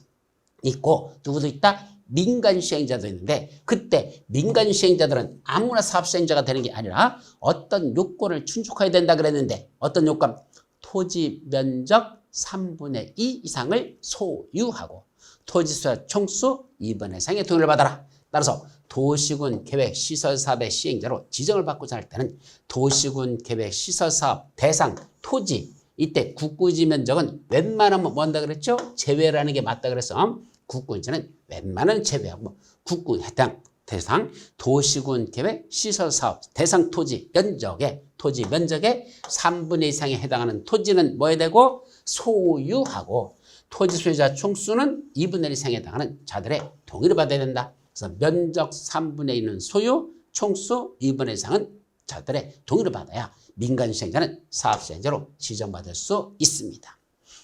A: 있고 누구도 있다? 민간시행자도 있는데 그때 민간시행자들은 아무나 사업시행자가 되는 게 아니라 어떤 요건을 충족해야 된다 그랬는데 어떤 요건? 토지 면적 3분의 2 이상을 소유하고 토지수와 총수 2분의 3의 동의를 받아라. 따라서 도시군 계획 시설사업의 시행자로 지정을 받고자 할 때는 도시군 계획 시설사업 대상 토지 이때 국구지 면적은 웬만하면 뭔다 그랬죠? 제외라는 게 맞다 그래서 국구지는 웬만한 제외하고 국구 해당 대상 도시군 계획 시설사업 대상 토지 면적의 3분의 2 이상에 해당하는 토지는 뭐 해야 되고 소유하고 토지 소유자 총수는 2분의 1 이상에 해당하는 자들의 동의를 받아야 된다. 그래서 면적 3분의 1은 소유, 총수 2분의 1 이상은 자들의 동의를 받아야 민간시행자는 사업시행자로 지정받을 수 있습니다.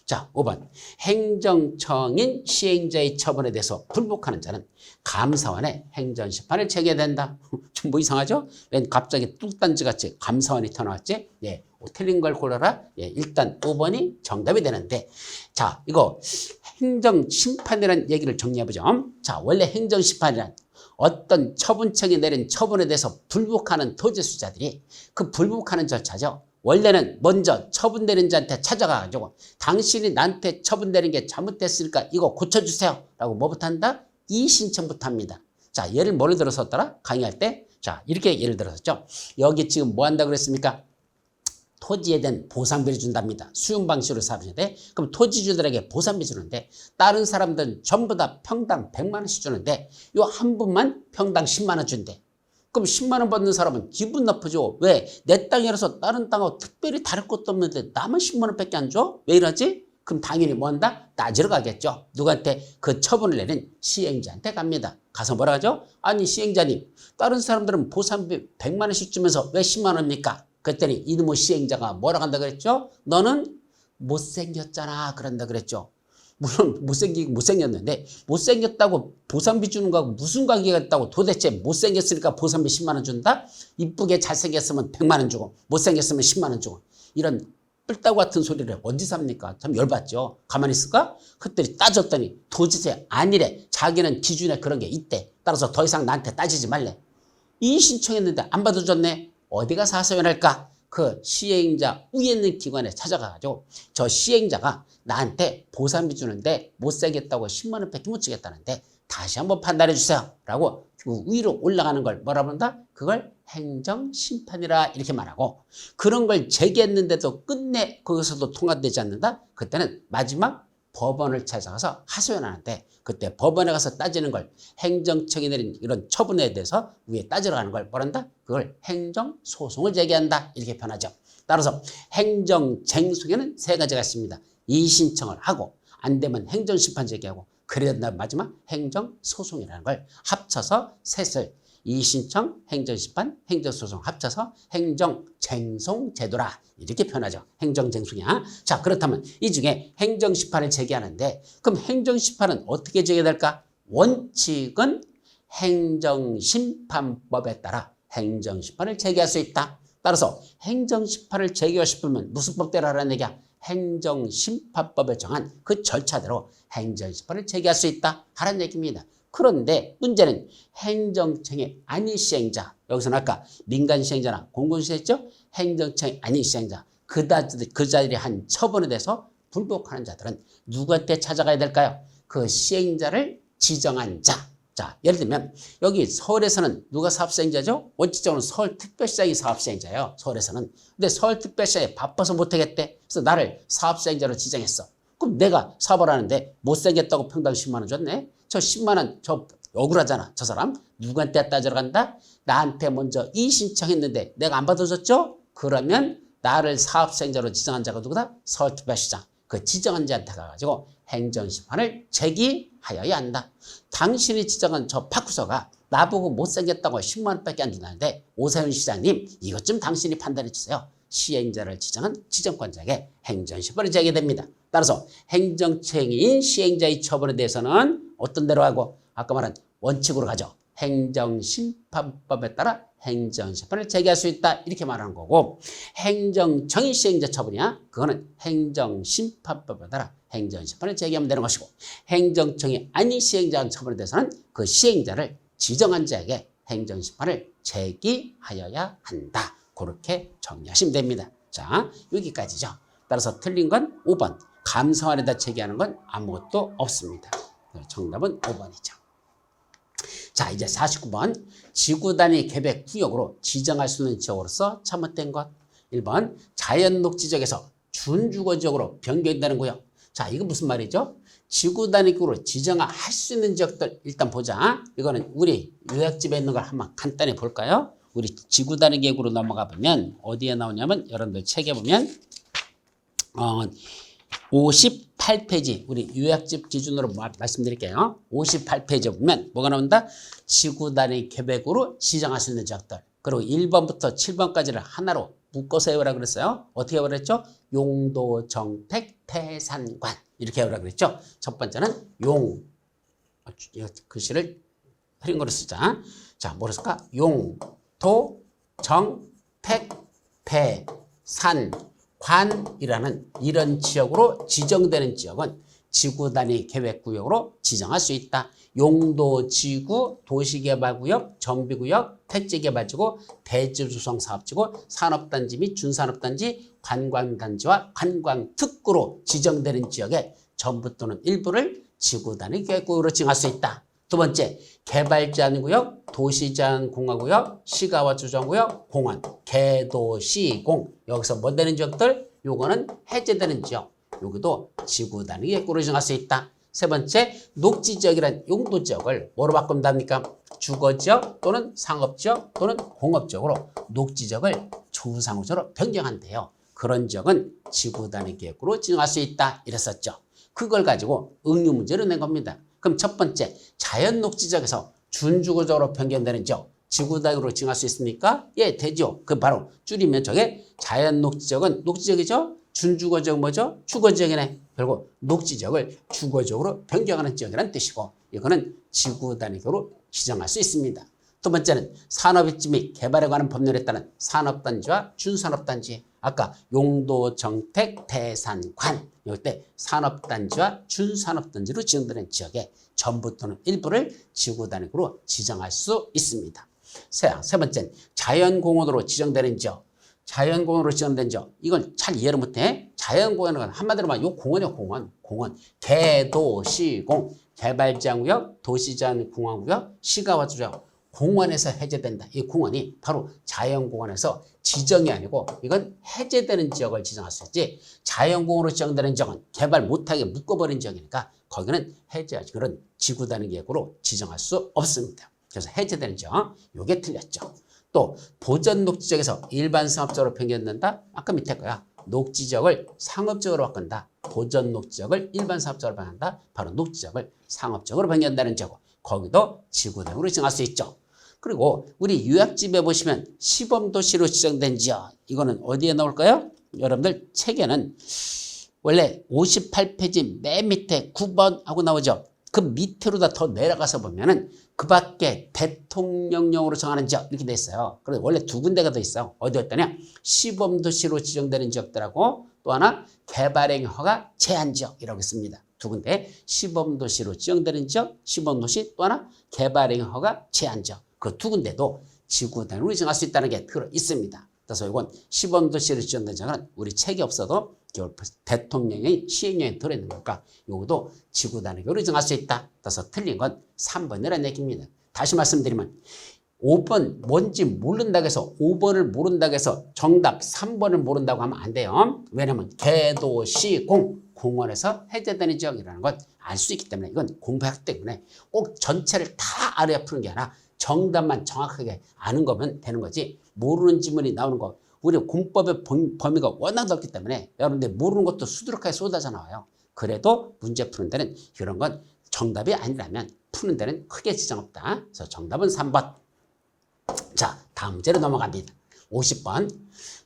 A: 자, 5번. 행정청인 시행자의 처분에 대해서 불복하는 자는 감사원에 행정심판을 제기해야 된다. 좀 뭐 이상하죠? 왜 갑자기 뚝단지같이 감사원이 튀어나왔지? 예, 틀린 걸 골라라. 예, 일단 5번이 정답이 되는데 자, 이거 행정심판이라는 얘기를 정리해보죠. 자, 원래 행정심판이란 어떤 처분청이 내린 처분에 대해서 불복하는 토지수자들이 그 불복하는 절차죠. 원래는 먼저 처분 내린 자한테 찾아가가지고 당신이 나한테 처분 내린 게 잘못됐으니까 이거 고쳐주세요 라고 뭐부터 한다? 이의신청부터 합니다. 자, 예를 뭐를 들어섰더라? 강의할 때 자, 이렇게 예를 들었었죠. 여기 지금 뭐 한다고 그랬습니까? 토지에 대한 보상비를 준답니다. 수용 방식으로 사업인데 그럼 토지주들에게 보상비 주는데 다른 사람들은 전부 다 평당 100만 원씩 주는데 요 한 분만 평당 10만 원 준대. 그럼 10만 원 받는 사람은 기분 나쁘죠. 왜? 내 땅이라서 다른 땅하고 특별히 다를 것도 없는데 나만 10만 원밖에 안 줘? 왜 이러지? 그럼 당연히 뭐 한다? 따지러 가겠죠. 누구한테? 그 처분을 내린 시행자한테 갑니다. 가서 뭐라 하죠? 아니 시행자님 다른 사람들은 보상비 100만 원씩 주면서 왜 10만 원입니까? 그랬더니 이놈의 시행자가 뭐라고 한다 그랬죠? 너는 못생겼잖아 그런다 그랬죠. 물론 못생겼는데 못생겼다고 보상비 주는 거하고 무슨 관계가 있다고 도대체 못생겼으니까 보상비 10만 원 준다? 이쁘게 잘생겼으면 100만 원 주고 못생겼으면 10만 원 주고 이런 뿔따구 같은 소리를 어디서 합니까? 참 열받죠. 가만히 있을까? 그때 따졌더니 도지체 아니래. 자기는 기준에 그런 게 있대. 따라서 더 이상 나한테 따지지 말래. 이의 신청했는데 안 받아줬네. 어디 가서 하소연할까? 그 시행자 위에 있는 기관에 찾아가가지고 저 시행자가 나한테 보상비 주는데 못생겼다고 10만 원밖에 못 주겠다는데 다시 한번 판단해 주세요 라고 그 위로 올라가는 걸 뭐라 부른다? 그걸 행정심판이라 이렇게 말하고 그런 걸 제기했는데도 끝내 거기서도 통과되지 않는다? 그때는 마지막 법원을 찾아가서 하소연하는데 그때 법원에 가서 따지는 걸 행정청이 내린 이런 처분에 대해서 위에 따지러 가는 걸 뭐란다? 그걸 행정소송을 제기한다 이렇게 표현하죠. 따라서 행정쟁송에는 세 가지가 있습니다. 이의신청을 하고 안 되면 행정심판 제기하고 그래야 마지막 행정소송이라는 걸 합쳐서 셋을 이의신청, 행정심판, 행정소송 합쳐서 행정쟁송제도라 이렇게 표현하죠. 행정쟁송이야. 자, 그렇다면 이 중에 행정심판을 제기하는데 그럼 행정심판은 어떻게 제기될까? 원칙은 행정심판법에 따라 행정심판을 제기할 수 있다. 따라서 행정심판을 제기하고 싶으면 무슨 법대로 하라는 얘기야? 행정심판법에 정한 그 절차대로 행정심판을 제기할 수 있다 하라는 얘기입니다. 그런데 문제는 행정청의 아닌 시행자, 여기서는 아까 민간시행자나 공공시행자죠? 행정청의 아닌 시행자, 그 자들이 한 처분에 대해서 불복하는 자들은 누구한테 찾아가야 될까요? 그 시행자를 지정한 자. 자, 예를 들면 여기 서울에서는 누가 사업시행자죠? 원칙적으로 서울특별시장이 사업시행자예요. 서울에서는. 근데 서울특별시장이 바빠서 못하겠대. 그래서 나를 사업시행자로 지정했어. 그럼 내가 사업을 하는데 못생겼다고 평당 10만 원 줬네? 저 10만 원 저 억울하잖아. 저 사람 누구한테 따지러 간다? 나한테 먼저 이의신청했는데 내가 안 받아줬죠? 그러면 나를 사업시행자로 지정한 자가 누구다? 서울특별시장. 그 지정한 자한테 가가지고 행정심판을 제기하여야 한다. 당신이 지정한 저 파쿠서가 나보고 못생겼다고 10만 원밖에 안 준다는데 오세훈 시장님 이것 좀 당신이 판단해 주세요. 시행자를 지정한 지정권자에게 행정심판을 제기됩니다. 따라서 행정청인 시행자의 처분에 대해서는 어떤 대로 하고 아까 말한 원칙으로 가죠. 행정심판법에 따라 행정심판을 제기할 수 있다. 이렇게 말하는 거고 행정청이 시행자 처분이야. 그거는 행정심판법에 따라 행정심판을 제기하면 되는 것이고 행정청이 아닌 시행자 처분에 대해서는 그 시행자를 지정한 자에게 행정심판을 제기하여야 한다. 그렇게 정리하시면 됩니다. 자, 여기까지죠. 따라서 틀린 건 5번. 감사원에다 제기하는 건 아무것도 없습니다. 정답은 5번이죠. 자, 이제 49번. 지구단위 계획 구역으로 지정할 수 있는 지역으로서 잘못된 것. 1번. 자연녹지지역에서 준주거지역으로 변경되는 구역. 자, 이거 무슨 말이죠? 지구단위구로 지정할 수 있는 지역들 일단 보자. 이거는 우리 요약집에 있는 걸 한번 간단히 볼까요? 우리 지구단위 계획으로 넘어가 보면 어디에 나오냐면 여러분들 책에 보면 58페이지 우리 요약집 기준으로 말씀드릴게요. 58페이지에 보면 뭐가 나온다? 지구단위 계획으로 지정할 수 있는 지역들. 그리고 1번부터 7번까지를 하나로 묶어서 외우라 그랬어요. 어떻게 외우라 그랬죠? 용도, 정택, 태산관 이렇게 외우라 그랬죠. 첫 번째는 글씨를 흐린 거로 쓰자. 자, 뭐로 쓸까? 용도, 정택, 태산관이라는 이런 지역으로 지정되는 지역은 지구단위 계획구역으로 지정할 수 있다. 용도, 지구, 도시개발구역, 정비구역, 택지개발지구, 대지조성사업지구, 산업단지 및 준산업단지, 관광단지와 관광특구로 지정되는 지역에 전부 또는 일부를 지구단위 계획구역으로 지정할 수 있다. 두 번째, 개발제한구역, 도시제한공화구역, 시가와주정구역, 공원, 개도시공. 여기서 뭐 되는 지역들? 요거는 해제되는 지역. 여기도 지구단위 계획구역으로 지정할 수 있다. 세 번째, 녹지지역이란 용도지역을 뭐로 바꾸면 됩니까? 주거지역 또는 상업지역 또는 공업지역으로 녹지지역을 조상우지역으로 변경한대요. 그런 지역은 지구단위 계획구역으로 지정할 수 있다. 이랬었죠. 그걸 가지고 응유문제를 낸 겁니다. 그럼 첫 번째, 자연녹지지역에서 준주거지역으로 변경되는 지역, 지구단위로 지정할 수 있습니까? 예, 되죠. 그 바로 줄이면 저게 자연녹지지역은 녹지지역이죠. 준주거지역 뭐죠? 주거지역이네. 결국 녹지지역을 주거지역으로 변경하는 지역이라는 뜻이고 이거는 지구단위계획으로 지정할 수 있습니다. 두 번째는 산업입지 및 개발에 관한 법률에 따른 산업단지와 준산업단지. 아까 용도, 정택, 태산관 이때 산업단지와 준산업단지로 지정되는 지역에 전부 또는 일부를 지구단위계획으로 지정할 수 있습니다. 세 번째는 자연공원으로 지정되는 지역. 자연공원으로 지정된 지역. 이건 잘 이해를 못해. 자연공원은 한마디로 말하면 요 공원이요, 공원. 개도시공. 개발제한구역, 도시제한공화구역, 시가와주적. 공원에서 해제된다. 이 공원이 바로 자연공원에서 지정이 아니고 이건 해제되는 지역을 지정할 수 있지. 자연공원으로 지정되는 지역은 개발 못하게 묶어버린 지역이니까 거기는 해제하지. 그런 지구단위 계획으로 지정할 수 없습니다. 그래서 해제되는 지역. 요게 틀렸죠. 또 보전 녹지지역에서 일반 상업지역으로 변경된다. 아까 밑에 거야. 녹지지역을 상업지역으로 바꾼다. 보전 녹지지역을 일반 상업지역으로 변한다. 바로 녹지지역을 상업지역으로 변경된다는 지역. 거기도 지구단위로 지정할 수 있죠. 그리고 우리 요약집에 보시면 시범도시로 지정된 지역. 이거는 어디에 나올까요? 여러분들 책에는 원래 58페이지 맨 밑에 9번하고 나오죠. 그 밑으로다 더 내려가서 보면은 그 밖에 대통령령으로 정하는 지역 이렇게 돼 있어요. 그래서 원래 두 군데가 더 있어요. 어디였더냐? 시범도시로 지정되는 지역들하고 또 하나 개발행 허가 제한 지역이라고 있습니다. 두 군데 시범도시로 지정되는 지역, 시범도시 또 하나 개발행 허가 제한 지역. 그 두 군데도 지구단위로 지정할 수 있다는 게 들어 있습니다. 그래서 이건 시범도시로 지정된 지역은 우리 책이 없어도 대통령의 시행령에 들어있는 거니까 이것도 지구단위로 정할 수 있다. 그래서 틀린 건 3번이라는 얘기입니다. 다시 말씀드리면 5번 뭔지 모른다고 해서 5번을 모른다고 해서 정답 3번을 모른다고 하면 안 돼요. 왜냐하면 개도시공 공원에서 해제되는 지역이라는 건 알 수 있기 때문에 이건 공부하기 때문에 꼭 전체를 다 알아야 푸는 게 아니라 정답만 정확하게 아는 거면 되는 거지 모르는 지문이 나오는 거 우리 공법의 범위가 워낙 넓기 때문에 여러분들 모르는 것도 수두룩하게 쏟아져 나와요. 그래도 문제 푸는 데는 이런 건 정답이 아니라면 푸는 데는 크게 지장 없다. 그래서 정답은 3번. 자, 다음 문제로 넘어갑니다. 50번.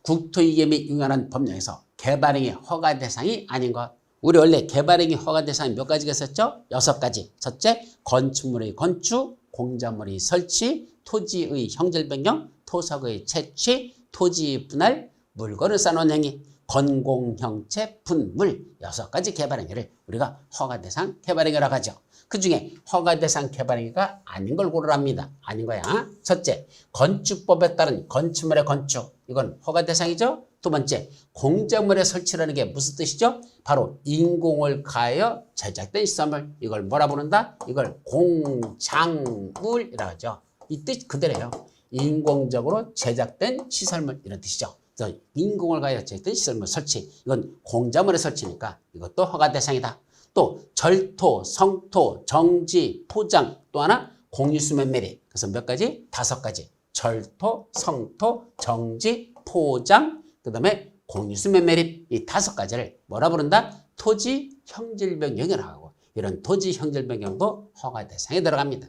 A: 국토이계 및 융연한 법령에서 개발행위 허가 대상이 아닌 것. 우리 원래 개발행위 허가 대상이 몇 가지가 있었죠? 6가지. 첫째, 건축물의 건축, 공작물의 설치, 토지의 형질 변경, 토석의 채취, 토지 분할, 물건을 쌓는 행위, 건공형체, 분물 6가지 개발행위를 우리가 허가 대상 개발행위라고 하죠. 그 중에 허가 대상 개발행위가 아닌 걸 고르랍니다. 아닌 거야. 첫째, 건축법에 따른 건축물의 건축. 이건 허가 대상이죠. 두 번째, 공작물의 설치라는 게 무슨 뜻이죠? 바로 인공을 가하여 제작된 시설물. 이걸 뭐라 부른다? 이걸 공작물이라고 하죠. 이 뜻 그대로예요. 인공적으로 제작된 시설물 이런 뜻이죠. 그래서 인공을 가하여 제작된 시설물 설치. 이건 공작물의 설치니까 이것도 허가 대상이다. 또 절토, 성토, 정지, 포장 또 하나 공유수면매립. 그래서 몇 가지? 5가지. 절토, 성토, 정지, 포장 그 다음에 공유수면매립 이 5가지를 뭐라 부른다? 토지 형질변경이라고 하고 이런 토지 형질변경도 허가 대상에 들어갑니다.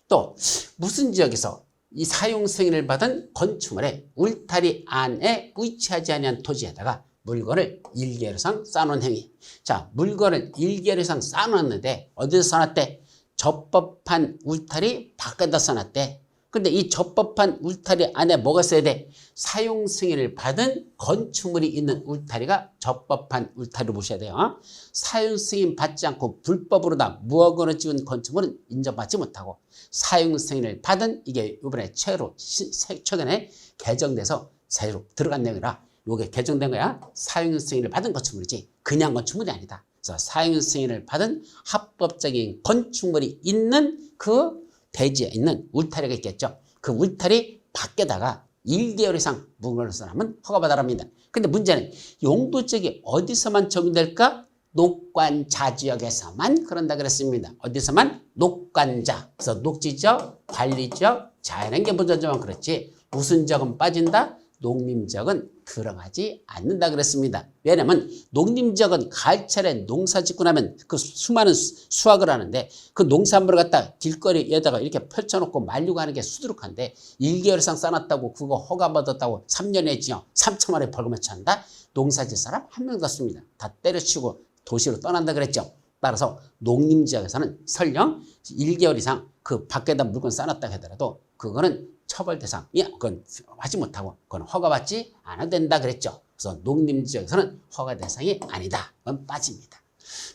A: 또 무슨 지역에서 이 사용 승인을 받은 건축물의 울타리 안에 위치하지 아니한 토지에다가 물건을 1개월 이상 쌓아놓은 행위. 자, 물건을 1개월 이상 쌓아놨는데 어디서 쌓아놨대? 적법한 울타리 밖에다 쌓아놨대. 근데 이 적법한 울타리 안에 뭐가 있어야 돼? 사용 승인을 받은 건축물이 있는 울타리가 적법한 울타리로 보셔야 돼요. 사용 승인 받지 않고 불법으로다 무허가로 지은 건축물은 인정받지 못하고 사용 승인을 받은 이게 이번에 최근에 개정돼서 새로 들어간 내용이라 이게 개정된 거야. 사용 승인을 받은 건축물이지 그냥 건축물이 아니다. 그래서 사용 승인을 받은 합법적인 건축물이 있는 그 대지에 있는 울타리가 있겠죠. 그 울타리 밖에다가 1개월 이상 물건을 쌓으면 허가받아랍니다. 근데 문제는 용도지역이 어디서만 적용될까? 녹관자 지역에서만 그런다 그랬습니다. 어디서만? 녹관자. 그래서 녹지지역, 관리지역, 자연환경 보전지역만 그렇지 무슨 지역은 빠진다? 농림지역은 들어가지 않는다 그랬습니다. 왜냐하면 농림지역은 가을철에 농사 짓고 나면 그 수많은 수확을 하는데 그 농산물을 갖다 길거리에다가 이렇게 펼쳐놓고 말리고 하는 게 수두룩한데 1개월 이상 쌓아놨다고 그거 허가받았다고 3년에 징역 3천만 원에 벌금에 처한다? 농사 질 사람 한 명도 없습니다. 다 때려치우고 도시로 떠난다 그랬죠. 따라서 농림지역에서는 설령 1개월 이상 그 밖에다 물건 쌓아놨다 하더라도 그거는 처벌 대상이 그건 하지 못하고 그건 허가받지 않아도 된다 그랬죠. 그래서 농림지역에서는 허가 대상이 아니다. 그건 빠집니다.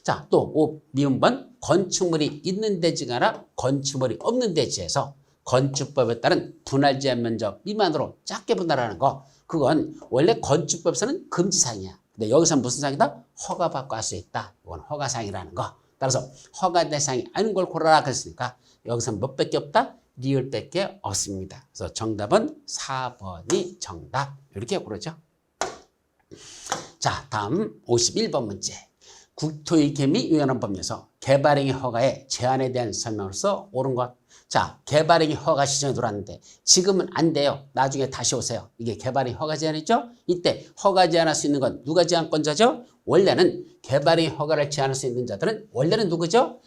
A: 자, 또 미음번 건축물이 있는 대지가 아니라 건축물이 없는 대지에서 건축법에 따른 분할 제한 면적 미만으로 작게 분할하는 거 그건 원래 건축법에서는 금지사항이야. 근데 여기서 무슨 사항이다? 허가받고 할 수 있다. 이건 허가사항이라는 거. 따라서 허가 대상이 아닌 걸 고르라 그랬으니까 여기서 몇 밖에 없다? 리을밖에 없습니다. 그래서 정답은 4번이 정답. 이렇게 고르죠. 자, 다음 51번 문제. 국토의계 및 유연한 법률에서 개발행위 허가의 제한에 대한 설명으로서 옳은 것. 자, 개발행위 허가 시정에 들어왔는데 지금은 안 돼요. 나중에 다시 오세요. 이게 개발행위 허가 제한이죠. 이때 허가 제한할 수 있는 건 누가 제한권자죠? 원래는 개발행위 허가를 제한할 수 있는 자들은 원래는 누구죠?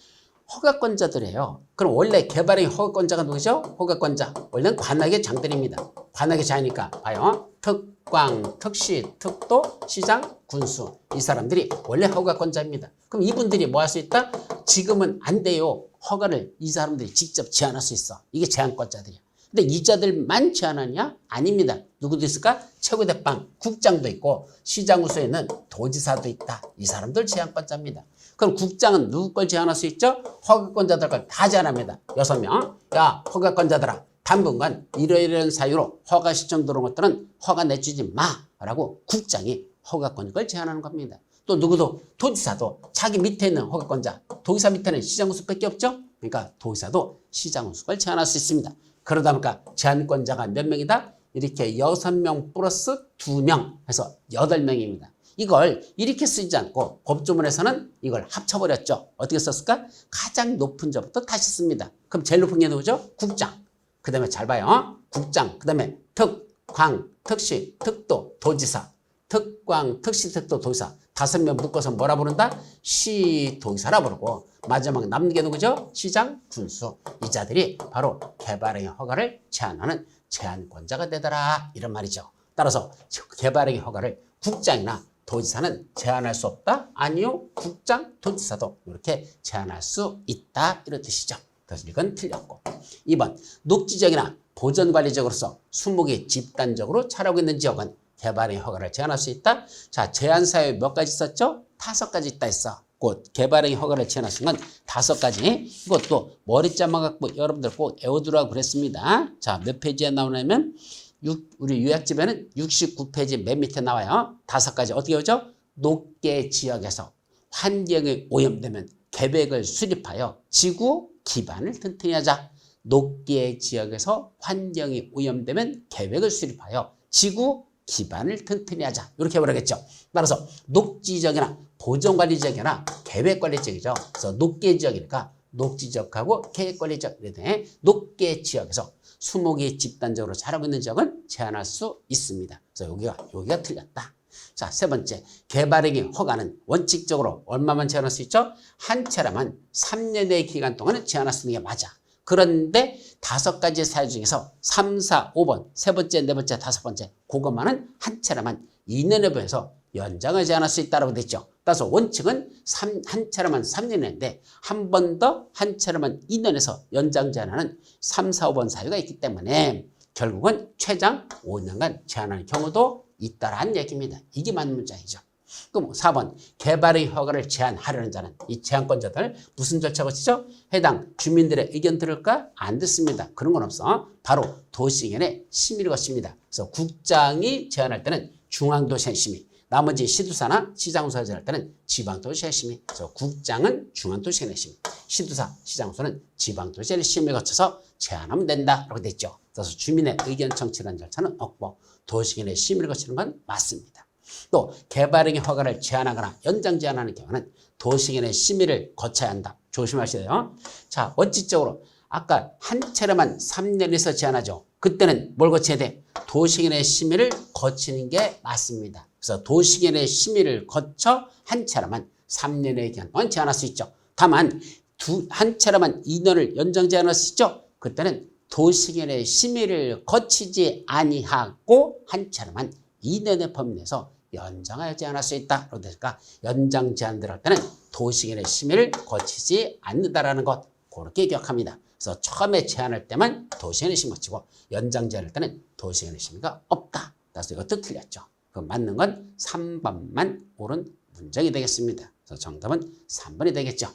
A: 허가권자들이에요. 그럼 원래 개발행위 허가권자가 누구죠? 허가권자. 원래는 관악의 장들입니다. 관악의 자니까 봐요. 특광, 특시, 특도, 시장, 군수. 이 사람들이 원래 허가권자입니다. 그럼 이분들이 뭐 할 수 있다? 지금은 안 돼요. 허가를 이 사람들이 직접 제한할 수 있어. 이게 제한권자들이야. 근데 이 자들만 제한하냐? 아닙니다. 누구도 있을까? 최고대빵, 국장도 있고 시장 우수에 있는 도지사도 있다. 이 사람들 제한권자입니다. 그럼 국장은 누구 걸 제한할 수 있죠? 허가권자들 걸 다 제한합니다. 6명. 야, 허가권자들아. 당분간 이러이러한 사유로 허가 신청 들어온 것들은 허가 내주지 마라고 국장이 허가권을 제한하는 겁니다. 또 누구도 도지사도 자기 밑에 있는 허가권자, 도지사 밑에는 시장우수밖에 없죠? 그러니까 도지사도 시장우수를 제한할 수 있습니다. 그러다 보니까 제한권자가 몇 명이다? 이렇게 6명 플러스 2명 해서 8명입니다. 이걸 이렇게 쓰지 않고 법조문에서는 이걸 합쳐버렸죠. 어떻게 썼을까? 가장 높은 자부터 다시 씁니다. 그럼 제일 높은 게 누구죠? 국장. 그 다음에 잘 봐요. 국장. 그 다음에 특, 광, 특시, 특도, 도지사. 특광, 특시, 특도, 도지사. 5명 묶어서 뭐라 부른다? 시도지사라 부르고 마지막 남는 게 누구죠? 시장, 군수. 이 자들이 바로 개발행위 허가를 제한하는 제한권자가 되더라. 이런 말이죠. 따라서 개발행위 허가를 국장이나 도지사는 제한할 수 없다? 아니요. 국장, 도지사도 이렇게 제한할 수 있다. 이런 뜻이죠. 그래서 이건 틀렸고. 2번 녹지적이나 보전관리적으로서 수목이 집단적으로 자라고 있는 지역은 개발의 허가를 제한할 수 있다. 자, 제한 사유 몇 가지 있었죠? 5가지 있다 했어. 곧 개발의 허가를 제한할 수 있는 건 5가지. 이것도 머리자만 갖고 여러분들 꼭 외워두라고 그랬습니다. 자, 몇 페이지에 나오냐면 우리 요약집에는 69페이지 맨 밑에 나와요. 5가지 어떻게 오죠? 녹계 지역에서 환경이 오염되면 계획을 수립하여 지구 기반을 튼튼히 하자. 녹계 지역에서 환경이 오염되면 계획을 수립하여 지구 기반을 튼튼히 하자. 이렇게 말하겠죠. 따라서 녹지적이나 보존관리지역이나 계획관리지역이죠. 그래서 녹계 지역이니까 녹지지역하고 계획관리지역. 녹계 지역에서 수목이 집단적으로 자라고 있는 지역은 제한할 수 있습니다. 그래서 여기가 틀렸다. 자, 세 번째, 개발행위 허가는 원칙적으로 얼마만 제한할 수 있죠? 한 차례만 3년의 기간 동안은 제한할 수 있는 게 맞아. 그런데 5가지 사유 중에서 3, 4, 5번, 세 번째, 네 번째, 5번째, 그것만은 한 차례만 2년에 비해서 연장을 제한할 수 있다고 됐죠. 따라서 원칙은 한 차례만 3년인데 한 번 더 한 차례만 2년에서 연장 제한하는 3, 4, 5번 사유가 있기 때문에 결국은 최장 5년간 제한하는 경우도 있다라는 얘기입니다. 이게 맞는 문장이죠. 그럼 4번 개발의 허가를 제한하려는 자는 이 제한권자들 무슨 절차가 있죠? 해당 주민들의 의견 들을까? 안 듣습니다. 그런 건 없어. 바로 도시의견의 심의를 거칩니다. 그래서 국장이 제한할 때는 중앙도시의 심의, 나머지 시도사나 시장소가 제한할 때는 지방도시의 심의. 그래서 국장은 중앙도시의 심의, 시도사, 시장소는 지방도시의 심의를 거쳐서 제한하면 된다라고 됐죠. 그래서 주민의 의견 청취라는 절차는 없고 도시의견의 심의를 거치는 건 맞습니다. 또 개발행위 허가를 제한하거나 연장 제한하는 경우는 도시의견의 심의를 거쳐야 한다. 조심하셔야. 자, 원칙적으로 아까 한 차례만 3년에서 제한하죠. 그때는 뭘 거쳐야 돼? 도시의견의 심의를 거치는 게 맞습니다. 그래서 도시의견의 심의를 거쳐 한 차례만 3년의 기간 동안 제한할 수 있죠. 다만 한 차례만 2년을 연장 제한할 수 있죠. 그때는 도시의견의 심의를 거치지 아니하고 한 차례만 2년의 범위 내에서 연장하여 제한할 수 있다. 그러니까 연장 제한 들어갈 때는 도시의견의 심의를 거치지 않는다라는 것 그렇게 기억합니다. 그래서 처음에 제한할 때만 도시의견의 심의 거치고 연장 제한할 때는 도시의견의 심의가 없다. 그래서 이것도 틀렸죠. 그 맞는 건 3번만 옳은 문장이 되겠습니다. 그래서 정답은 3번이 되겠죠.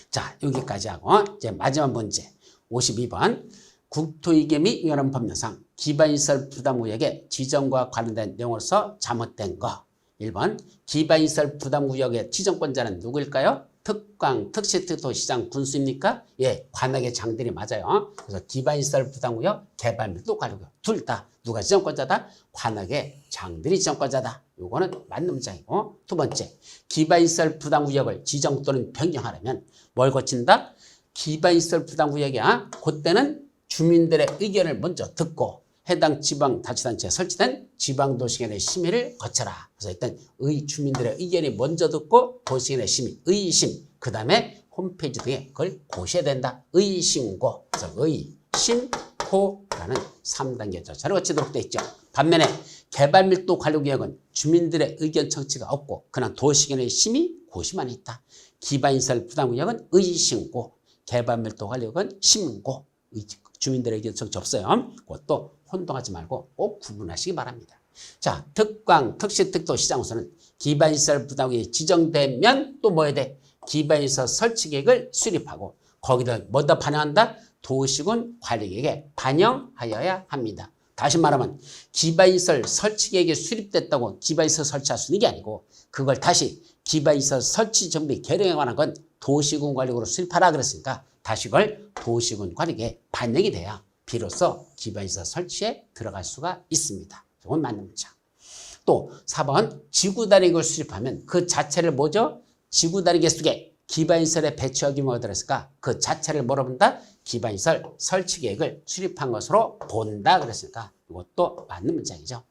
A: 자, 여기까지 하고 이제 마지막 문제 52번 국토위계 및 위헌한 법령상 기반시설 부담구역의 지정과 관련된 내용으로서 잘못된 거. 1번 기반시설 부담구역의 지정권자는 누구일까요? 특광, 특시특도시장, 군수입니까? 예, 관악의 장들이 맞아요. 그래서 기반시설 부담구역, 개발밀도 관리구역 둘 다 누가 지정권자다? 관악의 장들이 지정권자다. 요거는 맞는 문장이고. 두 번째, 기반시설 부담구역을 지정 또는 변경하려면 뭘 거친다? 기반시설 부담구역이야. 그때는 주민들의 의견을 먼저 듣고 해당 지방자치단체에 설치된 지방도시의견의 심의를 거쳐라. 그래서 일단 주민들의 의견이 먼저 듣고 도시의견의 심의, 의심, 그 다음에 홈페이지 등에 그걸 고셔야 된다. 의심고, 그래서 의심고라는 3단계 절차를 거치도록 되어 있죠. 반면에 개발밀도 관리구역은 주민들의 의견 청취가 없고 그냥 도시의견의 심의, 고시만 있다. 기반시설 부담구역은 의심고, 개발밀도 관리구역은 심고, 주민들의 의견 청취 없어요. 그것도 혼동하지 말고 꼭 구분하시기 바랍니다. 자, 특광, 특시특도, 시장소는 기반시설 부담구역이 지정되면 또 뭐 해야 돼? 기반시설 설치계획을 수립하고 거기다 뭐다 반영한다? 도시군 관리계획에 반영하여야 합니다. 다시 말하면 기반시설 설치계획이 수립됐다고 기반시설 설치할 수 있는 게 아니고 그걸 다시 기반시설 설치 정비 계획에 관한 건 도시군 관리계획으로 수립하라 그랬으니까 다시 그걸 도시군 관리계획에 반영이 돼야 비로소 기반시설 설치에 들어갈 수가 있습니다. 이건 맞는 문장. 또 4번 지구단위계획을 수립하면 그 자체를 뭐죠? 지구단위계획 속에 기반시설의 배치와 규모가 들어있을까? 그 자체를 뭐로 본다? 기반시설 설치계획을 수립한 것으로 본다 그랬으니까 이것도 맞는 문장이죠.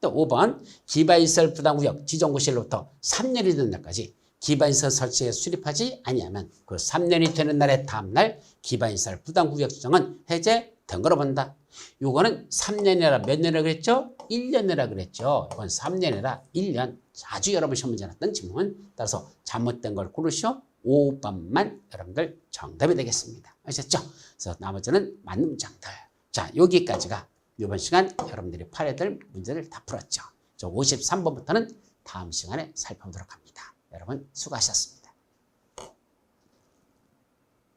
A: 또 5번 기반시설 부담구역 지정고시로부터 3년이 되는 날까지 기반시설 설치에 수립하지 아니하면 그 3년이 되는 날의 다음날 기반시설 부담구역 지정은 해제된 거로 본다. 요거는 3년이라 몇 년이라고 그랬죠? 1년이라 그랬죠. 이건 3년이라 1년. 자주 여러분 시험 문제 나왔던 질문. 따라서 잘못된 걸 고르시오. 5번만 여러분들 정답이 되겠습니다. 아셨죠? 그래서 나머지는 맞는 문장들. 자, 여기까지가 이번 시간 여러분들이 풀어야 될 문제를 다 풀었죠. 저 53번부터는 다음 시간에 살펴보도록 합니다. 여러분 수고하셨습니다.